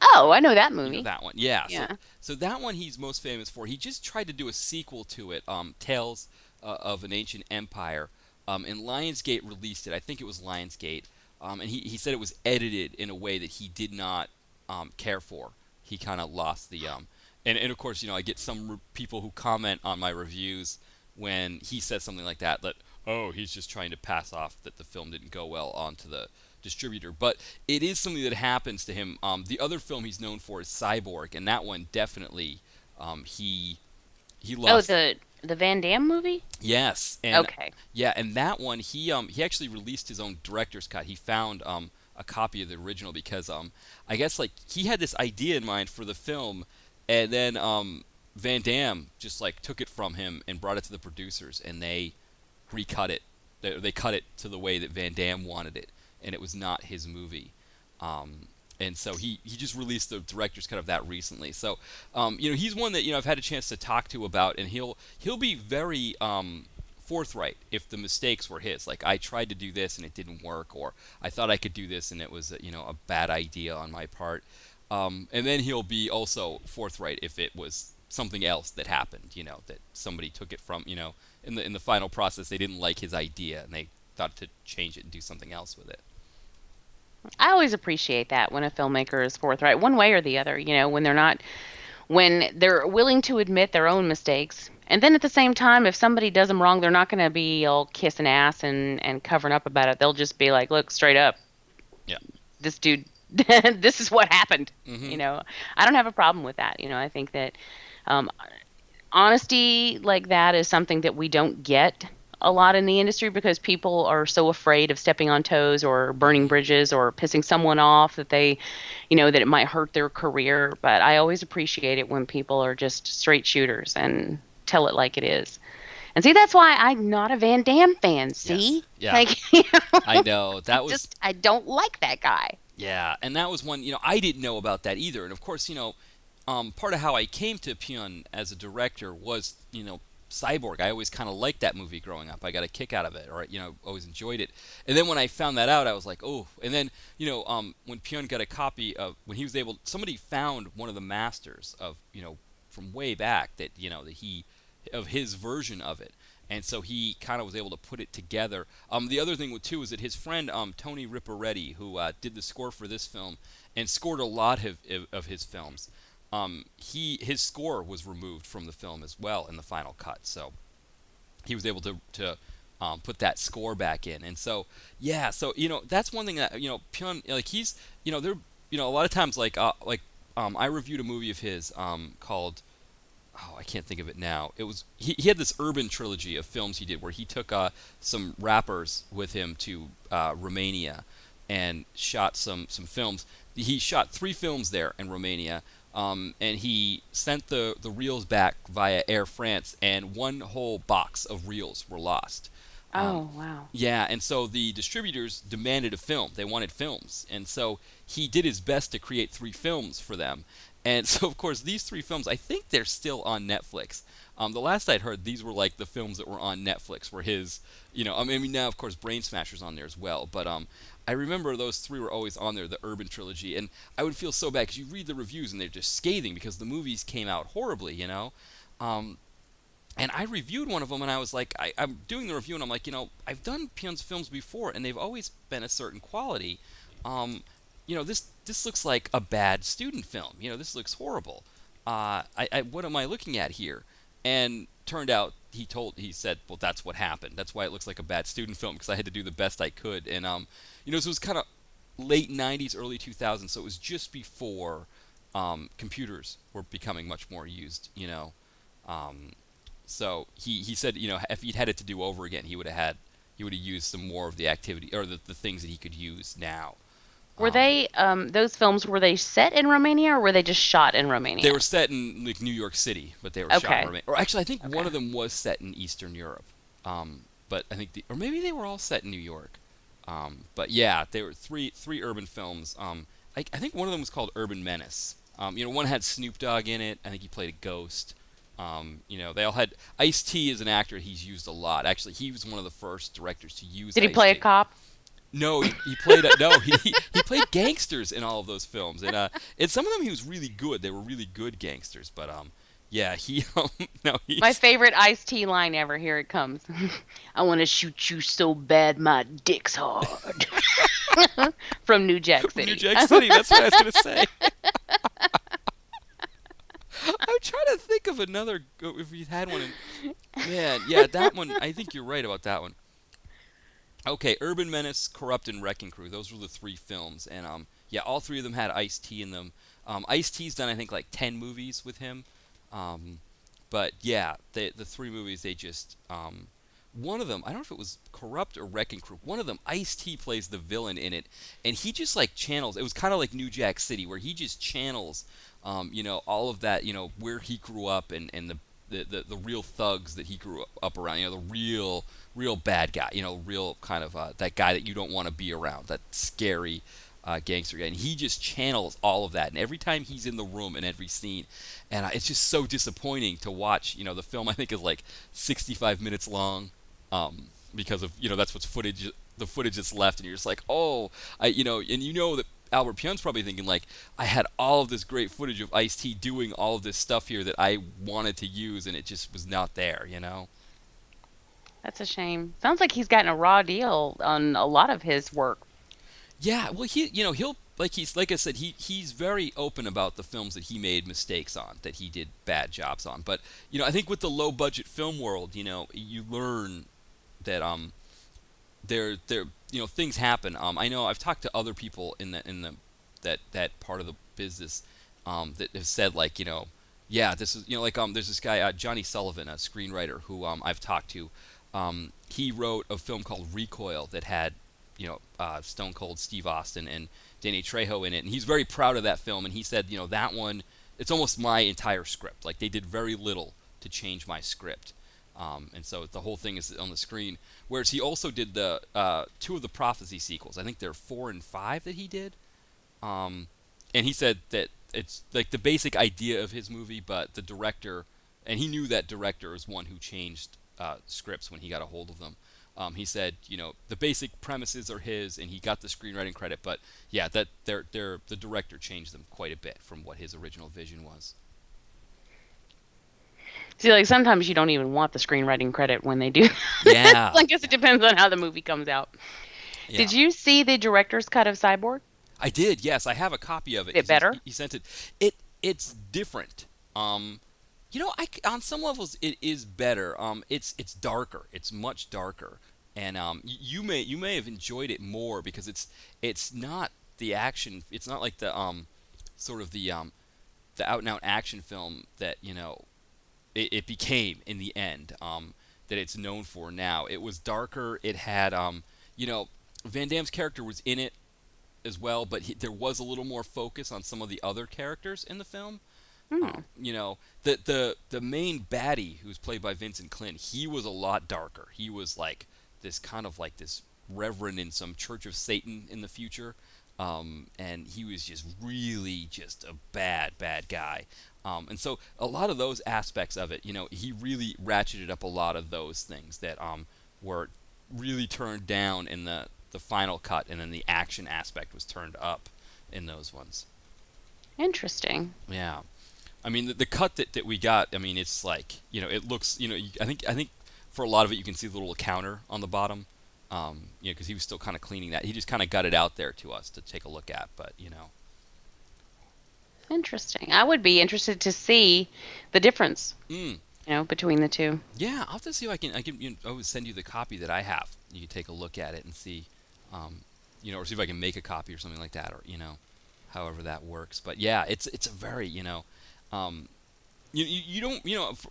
Oh, I know that movie. You know that one, yeah. Yeah. So that one he's most famous for. He just tried to do a sequel to it, Tales of an Ancient Empire, and Lionsgate released it. I think it was Lionsgate, and he said it was edited in a way that he did not care for. He kind of lost the and of course, I get some people who comment on my reviews when he says something like that, oh, he's just trying to pass off that the film didn't go well onto the distributor. But it is something that happens to him. The other film he's known for is Cyborg, and that one definitely he lost. Oh, the Van Damme movie? Yes. And, okay. Yeah, and that one he actually released his own director's cut. He found a copy of the original because I guess like he had this idea in mind for the film, and then Van Damme just like took it from him and brought it to the producers, and they recut it. They cut it to the way that Van Damme wanted it, and it was not his movie. And so he just released the director's cut of that recently. So he's one that I've had a chance to talk to about, and he'll be very forthright if the mistakes were his. Like, I tried to do this and it didn't work, or I thought I could do this and it was a bad idea on my part. And then he'll be also forthright if it was something else that happened, that somebody took it from, in the final process they didn't like his idea and they thought to change it and do something else with it. I always appreciate that when a filmmaker is forthright, one way or the other, when they're willing to admit their own mistakes. And then at the same time, if somebody does them wrong, they're not going to be all kissing ass and covering up about it. They'll just be like, look, straight up. Yeah. This dude, this is what happened. Mm-hmm. I don't have a problem with that. I think that honesty like that is something that we don't get a lot in the industry because people are so afraid of stepping on toes or burning bridges or pissing someone off that they, that it might hurt their career. But I always appreciate it when people are just straight shooters and tell it like it is. And see, that's why I'm not a Van Damme fan. See? Yes. Yeah. I know. That was I don't like that guy. Yeah, and that was one, I didn't know about that either. And of course, part of how I came to Pyun as a director was, Cyborg. I always kind of liked that movie growing up. I got a kick out of it, or always enjoyed it. And then when I found that out, I was like, oh. And then when Pyun got a copy of, when he was able, somebody found one of the masters of from way back that of his version of it, and so he kind of was able to put it together. The other thing too is that his friend Tony Ripparetti, who did the score for this film and scored a lot of his films. His score was removed from the film as well in the final cut, so he was able to put that score back in. And so that's one thing that Pyun, like, he's there a lot of times I reviewed a movie of his called, I can't think of it now. It was he had this urban trilogy of films he did where he took some rappers with him to Romania and shot some films. He shot 3 films there in Romania. And he sent the reels back via Air France, and one whole box of reels were lost. Oh, wow. Yeah, and so the distributors demanded a film. They wanted films. And so he did his best to create 3 films for them. And so, of course, these 3 films, I think they're still on Netflix. The last I'd heard, these were like the films that were on Netflix, were his, now, of course, Brain Smasher's on there as well. But I remember those 3 were always on there, the Urban Trilogy. And I would feel so bad because you read the reviews and they're just scathing because the movies came out horribly, And I reviewed one of them, and I was like, I'm doing the review, and I'm like, I've done Pyun's films before, and they've always been a certain quality. This looks like a bad student film. This looks horrible. What am I looking at here? And turned out he said, well, that's what happened. That's why it looks like a bad student film, because I had to do the best I could. And so it was kind of late '90s, early 2000s, so it was just before computers were becoming much more used. Um, so he said, if he'd had it to do over again, he would have used some more of the activity or the things that he could use now. Were they those films, were they set in Romania or were they just shot in Romania? They were set in like New York City, but they were shot in Romania. Or actually, I think Okay. one of them was set in Eastern Europe. But I think or maybe they were all set in New York. But yeah, they were three urban films. I think one of them was called Urban Menace. One had Snoop Dogg in it. I think he played a ghost. They all had Ice-T as an actor. He's used a lot. Actually, he was one of the first directors to use. Did he play a Ice-T. cop? No, he played no, he played gangsters in all of those films, and some of them he was really good. They were really good gangsters, but yeah, he no, he's My favorite Ice-T line ever. Here it comes. I want to shoot you so bad my dick's hard. From New Jack City. New Jack City. That's what I was gonna say. I'm trying to think of another if he had one. Man, yeah, that one. I think you're right about that one. Okay, Urban Menace, Corrupt, and Wrecking Crew. Those were the three films, and yeah, all three of them had Ice-T in them. Ice-T's done, I think, like 10 movies with him. But yeah, the three movies, they just one of them, I don't know if it was Corrupt or Wrecking Crew. One of them, Ice-T plays the villain in it, and he just like channels. It was kind of like New Jack City, where he just channels, all of that, where he grew up and the real thugs that he grew up around. The real bad guy. Real kind of that guy that you don't want to be around. That scary gangster guy. And he just channels all of that. And every time he's in the room in every scene, and it's just so disappointing to watch. The film I think is like 65 minutes long, because of that's what's footage. The footage that's left, and you're just like, oh, and that Albert Pyun's probably thinking like, I had all of this great footage of Ice-T doing all of this stuff here that I wanted to use, and it just was not there. That's a shame. Sounds like he's gotten a raw deal on a lot of his work. Yeah, well, he'll like I said, he's very open about the films that he made mistakes on, that he did bad jobs on. But I think with the low budget film world, you learn that there things happen. I know I've talked to other people in that part of the business that have said like yeah, this is like there's this guy Johnny Sullivan, a screenwriter who I've talked to. He wrote a film called Recoil that had Stone Cold Steve Austin and Danny Trejo in it, and he's very proud of that film. And he said that one, it's almost my entire script. Like they did very little to change my script. And so the whole thing is on the screen. Whereas he also did the two of the Prophecy sequels. I think there are 4 and 5 that he did. And he said that it's like the basic idea of his movie, but the director, and he knew that director was one who changed scripts when he got a hold of them. He said, the basic premises are his, and he got the screenwriting credit, but yeah, that the director changed them quite a bit from what his original vision was. See, like sometimes you don't even want the screenwriting credit when they do. Yeah. I guess it depends on how the movie comes out. Yeah. Did you see the director's cut of Cyborg? I did, yes. I have a copy of it. Is it better? He sent it. It's different. On some levels it is better. It's darker. It's much darker, and you may have enjoyed it more because it's not the action. It's not like the sort of the out and out action film that it became in the end, that it's known for now. It was darker. It had Van Damme's character was in it as well, but there was a little more focus on some of the other characters in the film. The main baddie, who was played by Vincent Klin, he was a lot darker. He was like this kind of like this reverend in some Church of Satan in the future, and he was just really just a bad guy. And so a lot of those aspects of it, he really ratcheted up a lot of those things that were really turned down in the final cut, and then the action aspect was turned up in those ones. Interesting. Yeah. I mean, the cut that we got, I mean, it's like, it looks, I think for a lot of it you can see the little counter on the bottom, because he was still kind of cleaning that. He just kind of got it out there to us to take a look at, but. Interesting. I would be interested to see the difference, Mm. between the two. Yeah, I'll have to see if I can always send you the copy that I have. You can take a look at it and see, or see if I can make a copy or something like that, or however that works. But yeah, it's a very, you don't,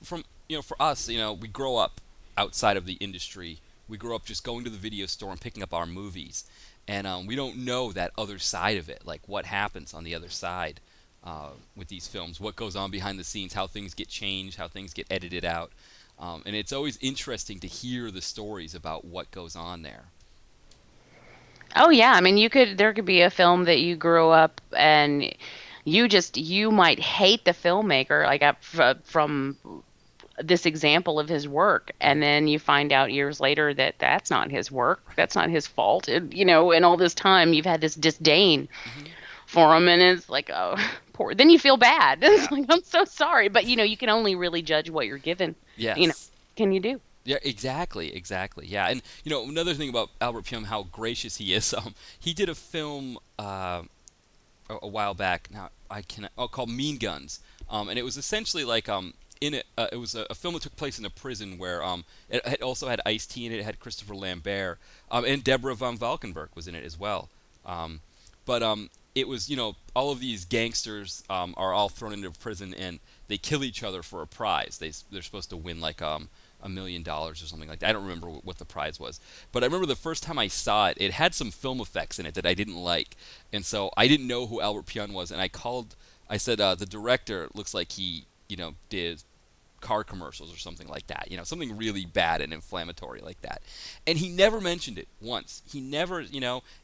from for us, we grow up outside of the industry. We grow up just going to the video store and picking up our movies, and we don't know that other side of it, like what happens on the other side. With these films, what goes on behind the scenes, how things get changed, how things get edited out, and it's always interesting to hear the stories about what goes on there. Oh yeah, I mean, there could be a film that you grew up and you might hate the filmmaker, like from this example of his work, and then you find out years later that that's not his work, that's not his fault, and all this time you've had this disdain Hmm. for him, and it's like, oh, poor. Then you feel bad. It's like, I'm so sorry, but you can only really judge what you're given. Yes. Can you do? Yeah, exactly. Yeah, and another thing about Albert Pyun, how gracious he is. He did a film a while back. Now called Mean Guns, and it was essentially like in it. It was a film that took place in a prison where it had also had Ice-T in it. It had Christopher Lambert, and Deborah von Valkenburg was in it as well. But it was, all of these gangsters are all thrown into prison and they kill each other for a prize. They're supposed to win like $1 million or something like that. I don't remember what the prize was, but I remember the first time I saw it, it had some film effects in it that I didn't like, and so I didn't know who Albert Pyun was, and I said the director looks like he did car commercials or something like that, something really bad and inflammatory like that. And he never mentioned it once. He never,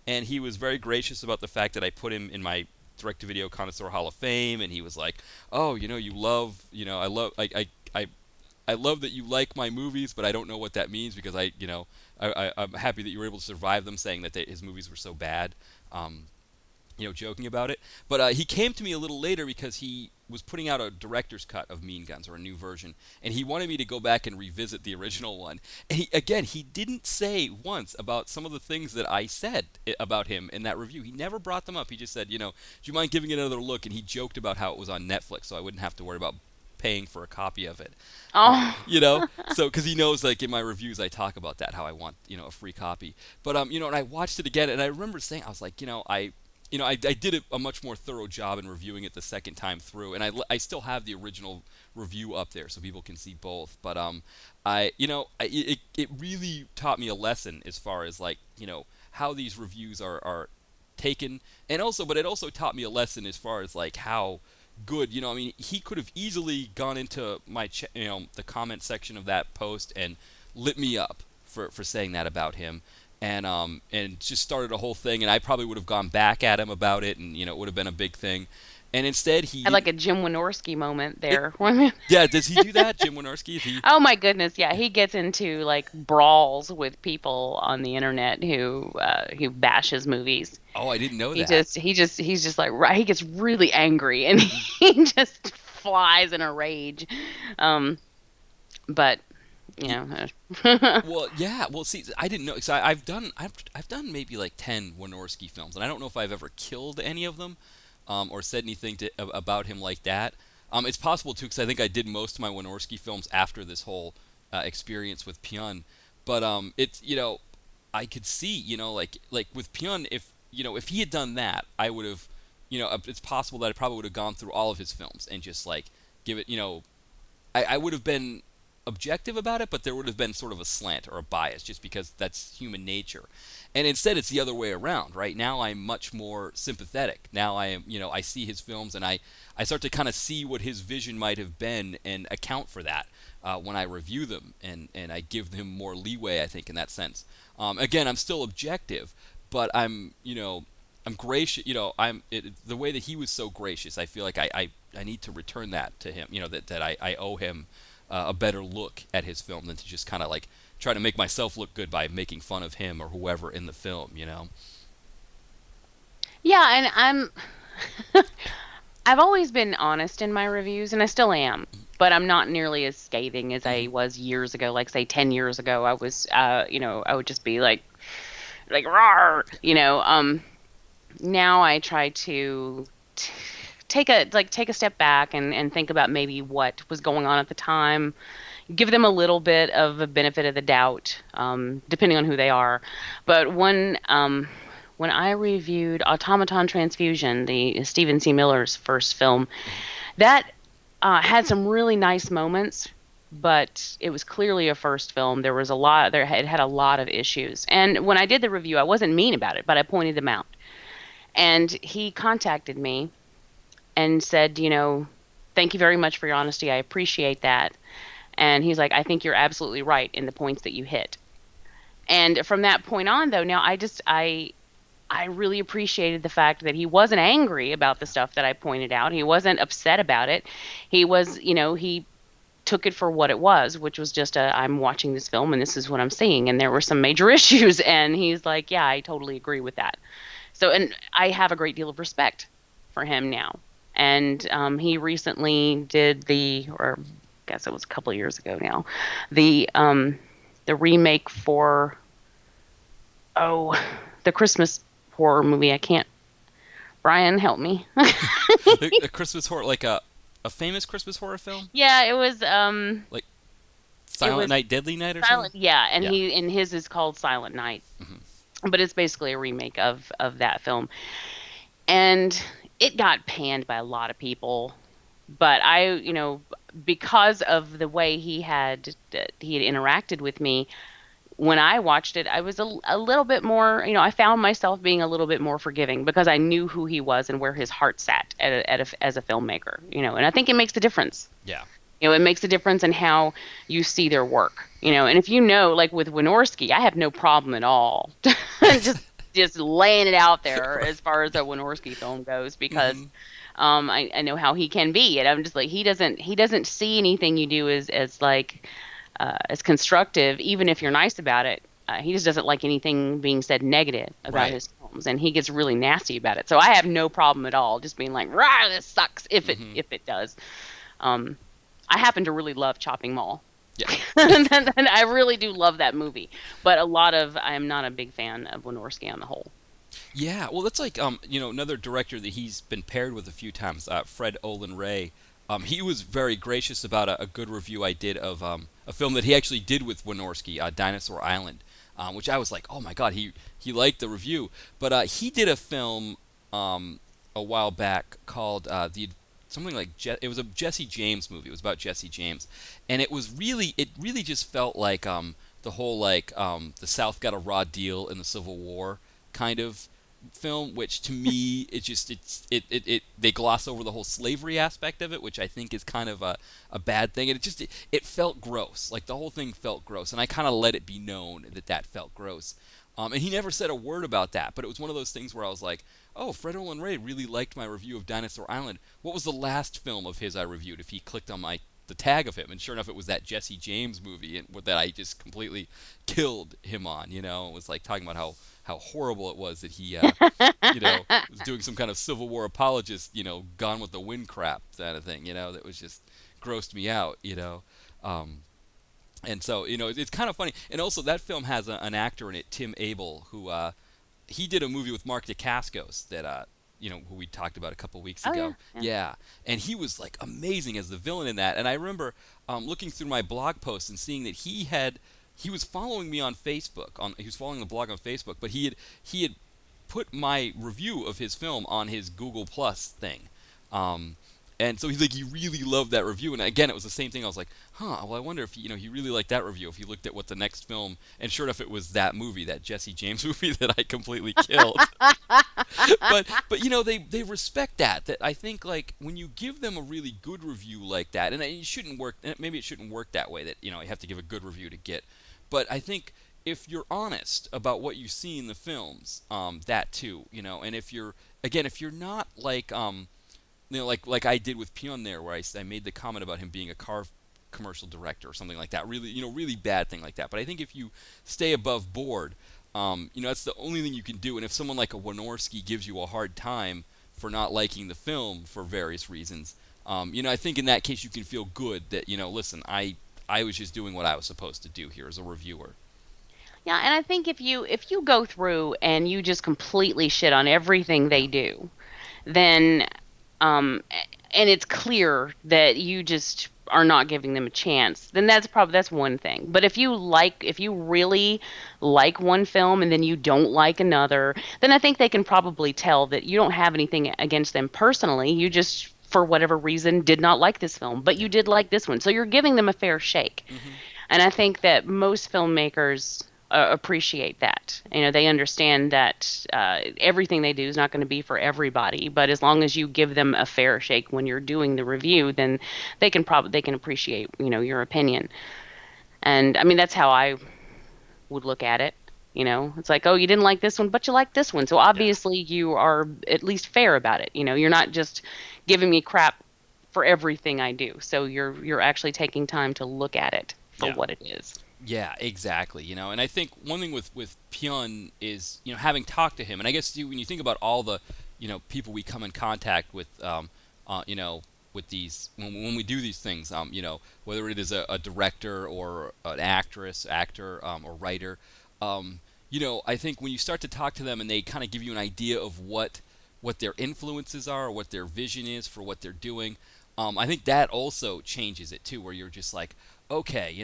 and he was very gracious about the fact that I put him in my direct-to-video connoisseur Hall of Fame, and he was like, "Oh, you love, I love that you like my movies, but I don't know what that means because I'm happy that you were able to survive them," saying that his movies were so bad. Joking about it. But he came to me a little later because he was putting out a director's cut of Mean Guns, or a new version, and he wanted me to go back and revisit the original one. And he didn't say once about some of the things that I said about him in that review. He never brought them up. He just said, do you mind giving it another look? And he joked about how it was on Netflix, so I wouldn't have to worry about paying for a copy of it. Oh, So because he knows, like, in my reviews I talk about that, how I want a free copy. But and I watched it again, and I remember saying, I was like, I did a much more thorough job in reviewing it the second time through, and I still have the original review up there so people can see both. But it really taught me a lesson as far as, like, how these reviews are taken, and but it also taught me a lesson as far as, like, how good, I mean, he could have easily gone into my the comment section of that post and lit me up for saying that about him. And just started a whole thing, and I probably would have gone back at him about it, and it would have been a big thing. And instead, he had like a Jim Wynorski moment there. Yeah, does he do that, Jim Wynorski? Oh my goodness, yeah, he gets into like brawls with people on the internet who bash his movies. Oh, I didn't know that. He's just like, right, he gets really angry and he just flies in a rage. But Well, yeah. Well, see, I didn't know. So I've done maybe like 10 Wynorski films, and I don't know if I've ever killed any of them, or said anything about him like that. It's possible too, because I think I did most of my Wynorski films after this whole experience with Pyun. But it's I could see like with Pyun, if he had done that, I would have it's possible that I probably would have gone through all of his films and just like give it I would have been objective about it, but there would have been sort of a slant or a bias just because that's human nature. And instead it's the other way around. Right now I'm much more sympathetic. Now I am, I see his films and I start to kind of see what his vision might have been and account for that when I review them, and I give him more leeway, I think, in that sense. Again, I'm still objective, but I'm gracious. The way that he was so gracious, I feel like I need to return that to him. That I owe him a better look at his film than to just kind of like try to make myself look good by making fun of him or whoever in the film. Yeah, and I've always been honest in my reviews, and I still am, but I'm not nearly as scathing as I Hmm. was years ago. Like, say, 10 years ago, I was, I would just be like, rawr, now I try to take a step back and think about maybe what was going on at the time, give them a little bit of a benefit of the doubt, depending on who they are. But when I reviewed Automaton Transfusion, the Stephen C. Miller's first film, that had some really nice moments, but it was clearly a first film. There was a lot there. It had a lot of issues, and when I did the review, I wasn't mean about it, but I pointed them out. And he contacted me and said, thank you very much for your honesty. I appreciate that. And he's like, I think you're absolutely right in the points that you hit. And from that point on, though, now I really appreciated the fact that he wasn't angry about the stuff that I pointed out. He wasn't upset about it. He was, he took it for what it was, which was just I'm watching this film and this is what I'm seeing. And there were some major issues. And he's like, yeah, I totally agree with that. So, and I have a great deal of respect for him now. And he recently did or I guess it was a couple of years ago now, the remake for the Christmas horror movie. I can't. Brian, help me. A Christmas horror, like a famous Christmas horror film, Yeah, it was like it Silent was Night, Deadly Night, or Silent. something. Yeah, and Yeah. his is called Silent Night, Hmm. but it's basically a remake of that film, and it got panned by a lot of people. But because of the way he had interacted with me, when I watched it, I was a little bit more, I found myself being a little bit more forgiving because I knew who he was and where his heart sat as a filmmaker, and I think it makes a difference. Yeah. It makes a difference in how you see their work, and if like with Wynorski, I have no problem at all Right. just laying it out there as far as a Wynorski film goes because Hmm. I know how he can be, and I'm just like he doesn't see anything you do as constructive, even if you're nice about it. He just doesn't like anything being said negative about Right. his films, and he gets really nasty about it. So I have no problem at all just being like, "Rah, this sucks," if it Hmm. if it does. Um, I happen to really love Chopping Mall, Yeah. and I really do love that movie. But I am not a big fan of Wynorski on the whole. Yeah, well, that's like another director that he's been paired with a few times, Fred Olen Ray. He was very gracious about a good review I did of a film that he actually did with Wynorski, Dinosaur Island, which I was like, oh my god, he liked the review. But he did a film a while back called the something like it was a Jesse James movie. It was about Jesse James, and it really just felt like the whole like the South got a raw deal in the Civil War kind of film, which to me they gloss over the whole slavery aspect of it, which I think is kind of a bad thing, and it felt gross. Like the whole thing felt gross, and I kind of let it be known that felt gross. And he never said a word about that, but it was one of those things where I was like, oh, Fred Olen Ray really liked my review of Dinosaur Island. What was the last film of his I reviewed? If he clicked on the tag of him, and sure enough, it was that Jesse James movie, and that I just completely killed him on. It was like talking about how horrible it was that he was doing some kind of Civil War apologist, Gone with the Wind crap kind of thing, that was just grossed me out. And so, it's kind of funny. And also, that film has an actor in it, Tim Abel, who he did a movie with Mark Dacascos that who we talked about a couple weeks Oh ago. yeah, yeah. Yeah, and he was like amazing as the villain in that. And I remember looking through my blog posts and seeing that he was following me on Facebook. He was following the blog on Facebook, but he had put my review of his film on his Google Plus thing. And so he really loved that review. And again, it was the same thing. I was like, well, I wonder if he really liked that review. If he looked at what the next film, and sure enough, it was that movie, that Jesse James movie that I completely killed. but they respect that. That I think like when you give them a really good review like that, and it shouldn't work. Maybe it shouldn't work that way. That you have to give a good review to get. But I think if you're honest about what you see in the films, that too, and if you're not like like I did with Pyun there, where I made the comment about him being a car commercial director or something like that, really, really bad thing like that. But I think if you stay above board, that's the only thing you can do. And if someone like a Wynorski gives you a hard time for not liking the film for various reasons. I think in that case you can feel good that, listen, I was just doing what I was supposed to do here as a reviewer. Yeah, and I think if you go through and you just completely shit on everything they do, then and it's clear that you just are not giving them a chance, then that's one thing. But if you really like one film and then you don't like another, then I think they can probably tell that you don't have anything against them personally. You just, for whatever reason, did not like this film, but you did like this one. So you're giving them a fair shake. Mm-hmm. And I think that most filmmakers appreciate that. They understand that everything they do is not going to be for everybody, but as long as you give them a fair shake when you're doing the review, then they can appreciate, your opinion. And I mean, that's how I would look at it. It's like, oh, you didn't like this one, but you like this one. So obviously you are at least fair about it. You're not just giving me crap for everything I do. So you're actually taking time to look at it for what it is. Yeah, exactly. And I think one thing with Pyun is, having talked to him, and I guess when you think about all the, people we come in contact with, with these when we do these things, whether it is a director or an actor, or writer, I think when you start to talk to them and they kind of give you an idea of what their influences are, or what their vision is for what they're doing, I think that also changes it too, where you're just like, okay,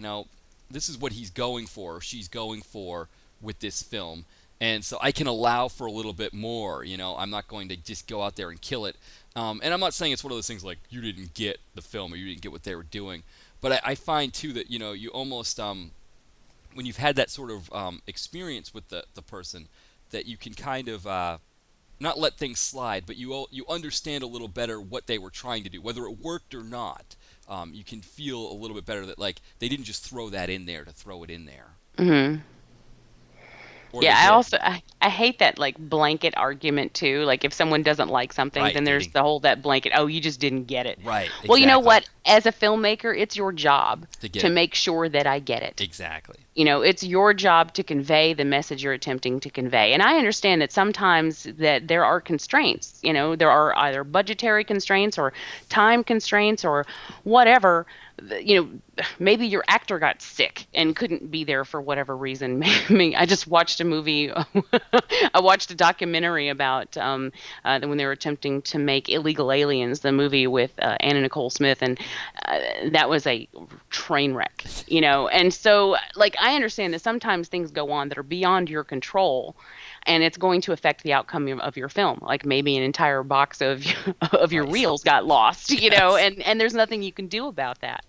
this is what he's going for, or she's going for with this film, and so I can allow for a little bit more. I'm not going to just go out there and kill it. And I'm not saying it's one of those things like you didn't get the film or you didn't get what they were doing, but I find too that you almost when you've had that sort of experience with the person, that you can kind of not let things slide, but you understand a little better what they were trying to do, whether it worked or not. You can feel a little bit better that like they didn't just throw that in there to throw it in there. Mm-hmm. Yeah, I hate that like blanket argument too. Like if someone doesn't like something, Right, then there's that blanket, oh, you just didn't get it. Right. Well, you know exactly. what? As a filmmaker, it's your job To get to it. make sure that I get it. Exactly. It's your job to convey the message you're attempting to convey. And I understand that sometimes that there are constraints. There are either budgetary constraints or time constraints or whatever. Maybe your actor got sick and couldn't be there for whatever reason. Maybe I just watched a movie. I watched a documentary about when they were attempting to make Illegal Aliens, the movie with Anna Nicole Smith, and that was a train wreck. And so like I understand that sometimes things go on that are beyond your control, and it's going to affect the outcome of your film. Like maybe an entire box of your reels got lost, and there's nothing you can do about that.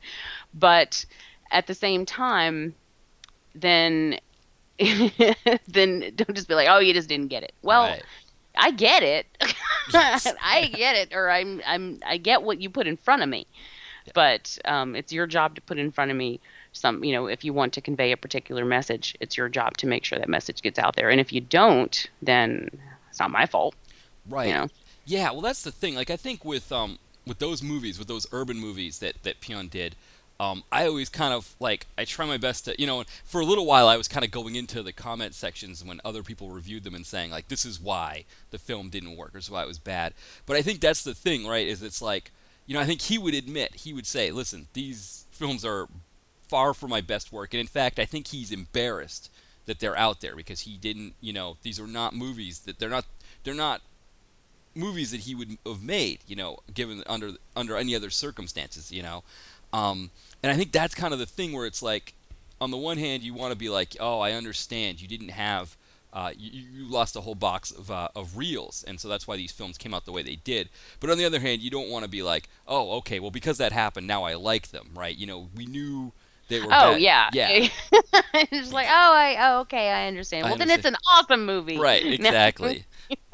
But at the same time, then don't just be like, oh, you just didn't get it. Well, Right. I get it. Yes. I get it, or I get what you put in front of me. Yeah. But it's your job to put in front of me if you want to convey a particular message, it's your job to make sure that message gets out there. And if you don't, then it's not my fault. Right. Yeah, well that's the thing. Like I think with those movies, with those urban movies that Pyun did, I always kind of like I try my best to for a little while I was kind of going into the comment sections when other people reviewed them and saying like this is why the film didn't work or this is why it was bad. But I think that's the thing, right? Is it's like I think he would say, listen, these films are far from my best work, and in fact I think he's embarrassed that they're out there because he didn't these are not movies that they're not movies that he would have made given under any other circumstances. And I think that's kind of the thing where it's like on the one hand you want to be like, oh, I understand you didn't have you lost a whole box of reels, and so that's why these films came out the way they did. But on the other hand, you don't want to be like, oh, okay, well because that happened, now I like them, right? We knew they were Oh bad. yeah. Yeah. It's like, okay, I understand. Well, then it's an awesome movie. Right, exactly.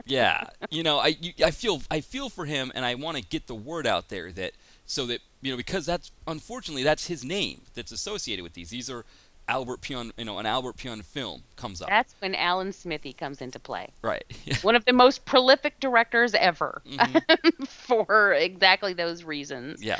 Yeah, I feel for him, and I want to get the word out there that so that because unfortunately that's his name that's associated with these. These are Albert Pyun, an Albert Pyun film comes up. That's when Alan Smithy comes into play. Right. One of the most prolific directors ever, Mm-hmm. for exactly those reasons. Yeah.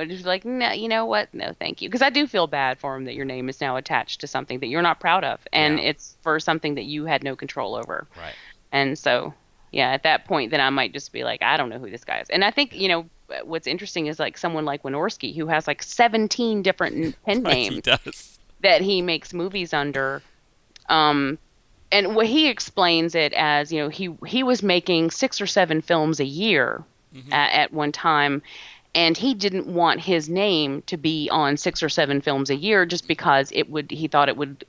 Just like, no, you know what? No, thank you. Because I do feel bad for him that your name is now attached to something that you're not proud of, and Yeah. it's for something that you had no control over. Right. And so, Yeah, at that point, then I might just be like, I don't know who this guy is. And I think, what's interesting is like someone like Wynorski who has like 17 different pen Right, he names does. that he makes movies under. Um, and what he explains it as, he was making 6 or 7 films a year Hmm. at one time, and he didn't want his name to be on 6 or 7 films a year just because he thought it would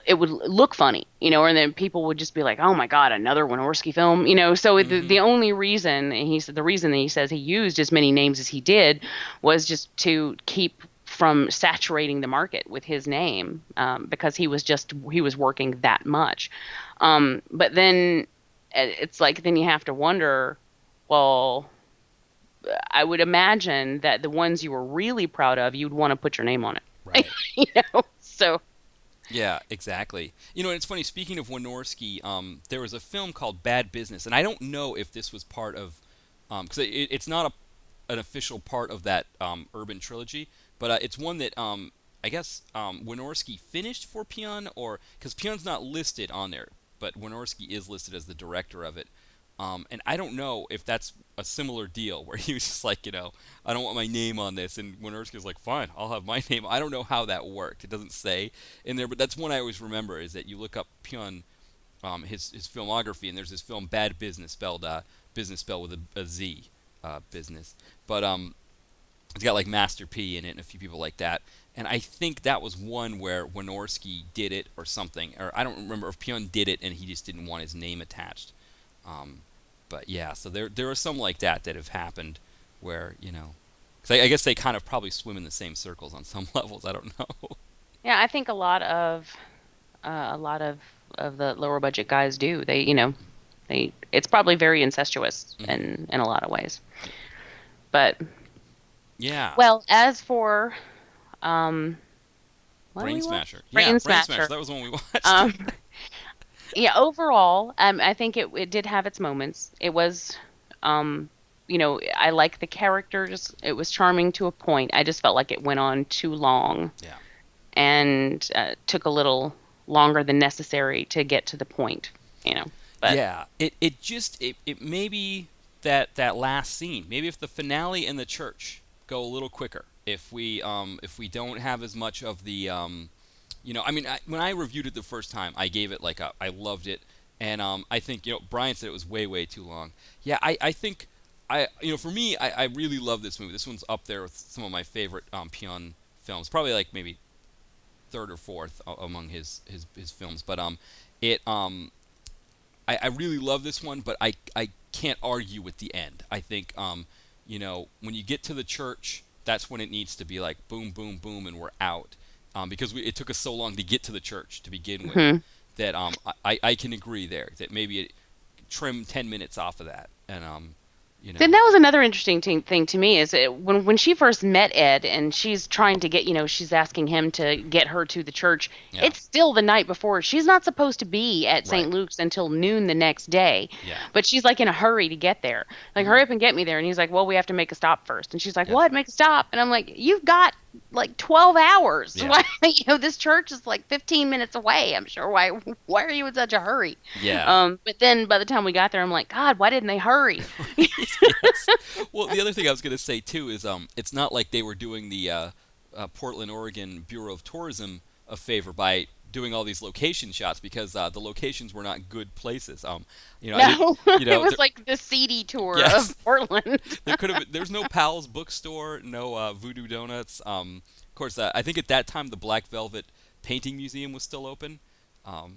look funny, and then people would just be like, "Oh my God, another Wynorski film," So Hmm. the only reason, and he said the reason that he says he used as many names as he did was just to keep from saturating the market with his name, because he was working that much. But then it's like then you have to wonder, well, I would imagine that the ones you were really proud of, you'd want to put your name on it, Right. So. Yeah, exactly. And it's funny. Speaking of Wynorski, there was a film called Bad Business, and I don't know if this was part of, because it's not an official part of that Urban trilogy, but it's one that I guess Wynorski finished for Pyun, or because Pyun's not listed on there, but Wynorski is listed as the director of it. And I don't know if that's a similar deal where he was just like, I don't want my name on this, and Wynorski was like, fine, I'll have my name. I don't know how that worked. It doesn't say in there, but that's one I always remember is that you look up Pyun, his filmography, and there's this film Bad Business, spelled business spelled with a Z, business. But it's got like Master P in it and a few people like that. And I think that was one where Wynorski did it or something, or I don't remember if Pyun did it and he just didn't want his name attached. Um, but yeah, so there are some like that have happened where 'cause I guess they kind of probably swim in the same circles on some levels. I don't know. Yeah, I think a lot of the lower budget guys do. It's probably very incestuous Hmm. in a lot of ways. But Yeah, well, as for um, what do Brain we watch? Smasher. Yeah, Brain Brain Smasher. Smasher. That was the one we watched. Um, yeah, overall, I think it did have its moments. It was, I like the characters. It was charming to a point. I just felt like it went on too long Yeah. and took a little longer than necessary to get to the point. But Yeah, it maybe that last scene. Maybe if the finale and the church go a little quicker. If we don't have as much of the I mean, when I reviewed it the first time, I gave it like I loved it, and I think Brian said it was way too long. Yeah, I think for me I really love this movie. This one's up there with some of my favorite Pyun films, probably like maybe third or fourth among his films. But it I really love this one, but I can't argue with the end. I think when you get to the church, that's when it needs to be like boom, boom, boom, and we're out. Because it took us so long to get to the church to begin with mhm. that I can agree there that maybe it trim 10 minutes off of that, and Then that was another interesting thing to me is when she first met Ed and she's trying to get, she's asking him to get her to the church. yeah, It's still the night before. She's not supposed to be at right, St. Luke's until noon the next day, yeah, but she's like in a hurry to get there. Like, hmm, hurry up and get me there. And he's like, well, we have to make a stop first. And she's like, yes, what? Make a stop? And I'm like, you've got like 12 hours. yeah, Why, this church is like 15 minutes away. I'm sure. Why are you in such a hurry? yeah. But then by the time we got there, I'm like, God, why didn't they hurry? Yes. Well, the other thing I was going to say too is it's not like they were doing the Portland, Oregon Bureau of Tourism a favor by doing all these location shots because the locations were not good places. I did, No, it was there, like the seedy tour yes, of Portland. there could have been, there's no Pal's bookstore, no Voodoo Donuts. Of course, I think at that time the Black Velvet Painting Museum was still open,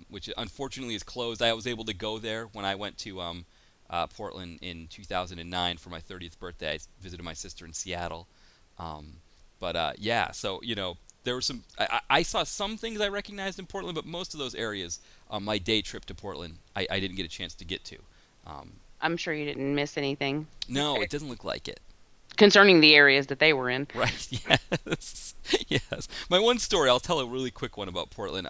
which unfortunately is closed. I was able to go there when I went to Portland in 2009 for my 30th birthday. I visited my sister in Seattle. Um, but yeah, so there were some. I saw some things I recognized in Portland, but most of those areas, my day trip to Portland, I didn't get a chance to get to. Um, I'm sure you didn't miss anything no, it doesn't look like it. concerning the areas that they were in. Right? Yes. Yes. My one story, I'll tell a really quick one about Portland.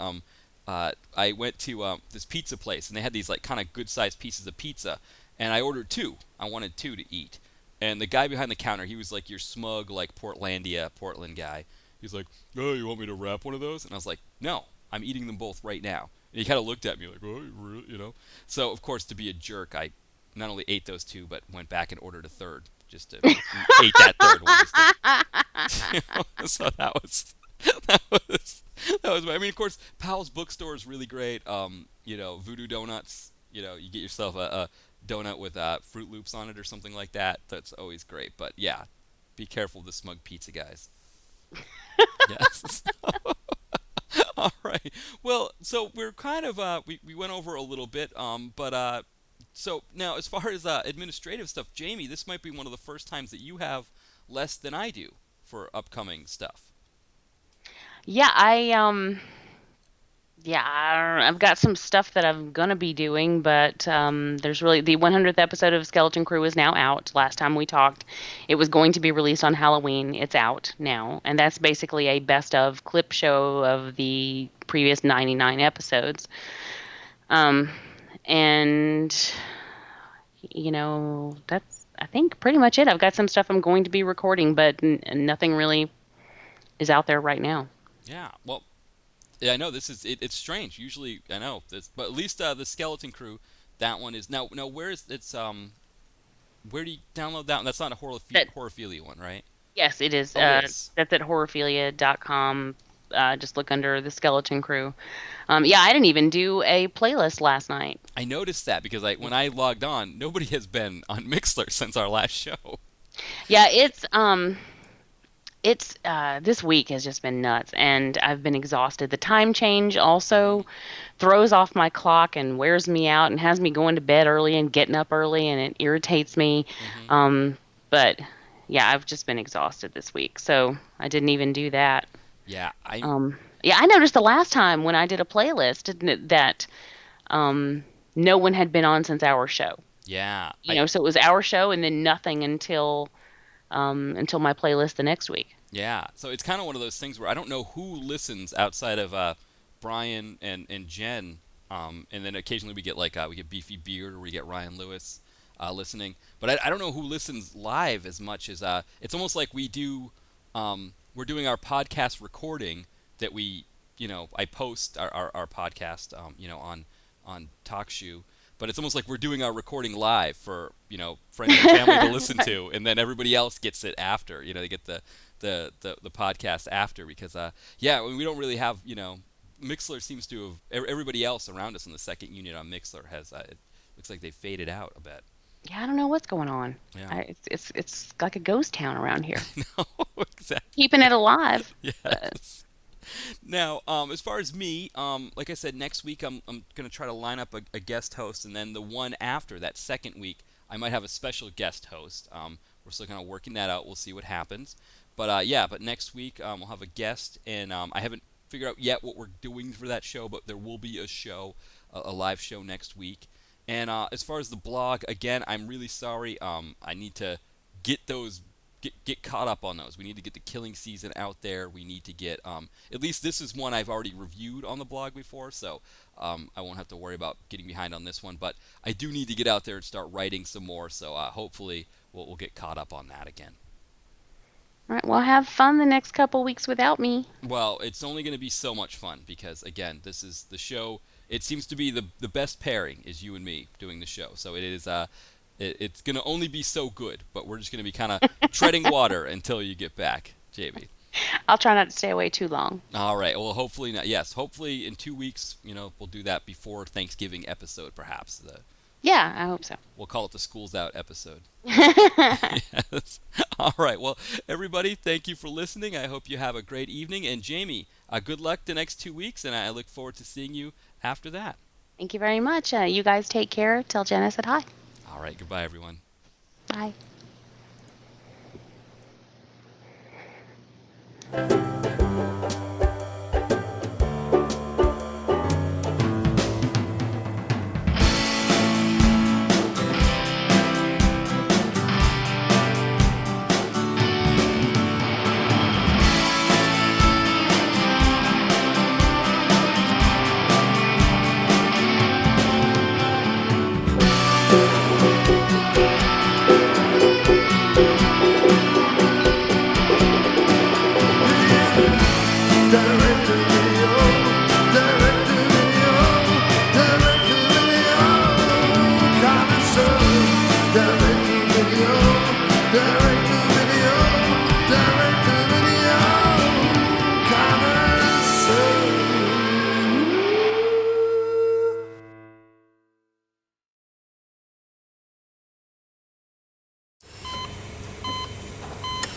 I went to this pizza place, and they had these like kind of good-sized pieces of pizza, and I ordered two. I wanted two to eat, and the guy behind the counter, he was like your smug like Portlandia Portland guy. He's like, "Oh, you want me to wrap one of those?" And I was like, "No, I'm eating them both right now." And he kind of looked at me like, "Oh, you really?" So of course, to be a jerk, I not only ate those two, but went back and ordered a third, just to ate that third one. So that was I mean, of course, Powell's Bookstore is really great. Voodoo Donuts. You get yourself a donut with Fruit Loops on it or something like that. That's always great. But yeah, be careful of the smug pizza guys. Yes. All right. Well, so we're kind of we went over a little bit, but so now as far as administrative stuff, Jamie, this might be one of the first times that you have less than I do for upcoming stuff. Yeah, I've got some stuff that I'm gonna be doing, but there's really the 100th episode of Skeleton Crew is now out. Last time we talked, it was going to be released on Halloween. It's out now, and that's basically a best of clip show of the previous 99 episodes. And that's I think pretty much it. I've got some stuff I'm going to be recording, but nothing really is out there right now. Yeah. Well. Yeah, I know this is it's strange. Usually, I know this, but at least the Skeleton Crew, that one is now. Where is it's where do you download that one? That's not a Horrorphilia one, right? Yes, it is. It is. That's at horrorphilia.com. Just look under the Skeleton Crew. Yeah, I didn't even do a playlist last night. I noticed that because when I logged on, nobody has been on Mixlr since our last show. Yeah, it's this week has just been nuts, and I've been exhausted. The time change also throws off my clock and wears me out and has me going to bed early and getting up early, and it irritates me. But yeah, I've just been exhausted this week, so I didn't even do that. Yeah, I noticed the last time when I did a playlist that no one had been on since our show. Yeah, so it was our show and then nothing until my playlist the next week. Yeah, so it's kind of one of those things where I don't know who listens outside of Brian and Jen, and then occasionally we get Beefy Beard or we get Ryan Lewis listening, but I don't know who listens live as much as it's almost like we do. We're doing our podcast recording that we I post our podcast on TalkShoe. But it's almost like we're doing our recording live for friends and family to listen to, and then everybody else gets it after. They get the podcast after because we don't really have Mixlr seems to have everybody else around us in the second unit on Mixlr has it looks like they faded out a bit. Yeah, I don't know what's going on. Yeah. It's like a ghost town around here. No, exactly. Keeping it alive. Yes. Now, as far as me, like I said, next week I'm going to try to line up a guest host, and then the one after that second week, I might have a special guest host. We're still kind of working that out. We'll see what happens. But but next week we'll have a guest, and I haven't figured out yet what we're doing for that show, but there will be a show, a live show next week. And as far as the blog, again, I'm really sorry. I need to get those. Get caught up on those. We need to get the Killing Season out there. We need to get at least this is one I've already reviewed on the blog before, so I won't have to worry about getting behind on this one. But I do need to get out there and start writing some more, so hopefully we'll get caught up on that again. All right, well, have fun the next couple weeks without me. Well, it's only going to be so much fun because, again, this is the show. It seems to be the best pairing is you and me doing the show, so it is it's going to only be so good, but we're just going to be kind of treading water until you get back, JB. I'll try not to stay away too long. All right. Well, hopefully not. Yes, hopefully in 2 weeks, we'll do that before Thanksgiving episode, perhaps. Yeah, I hope so. We'll call it the School's Out episode. Yes. All right. Well, everybody, thank you for listening. I hope you have a great evening. And Jamie, good luck the next 2 weeks, and I look forward to seeing you after that. Thank you very much. You guys take care. Tell Jen I said hi. All right. Goodbye, everyone. Bye.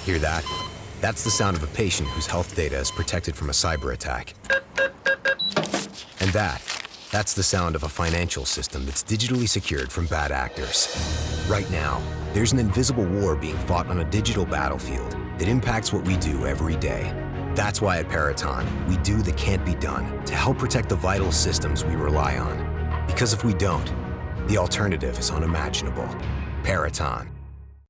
Hear that? That's the sound of a patient whose health data is protected from a cyber attack. And that's the sound of a financial system that's digitally secured from bad actors. Right now, there's an invisible war being fought on a digital battlefield that impacts what we do every day. That's why at Peraton, we do the can't be done to help protect the vital systems we rely on. Because if we don't, the alternative is unimaginable. Peraton.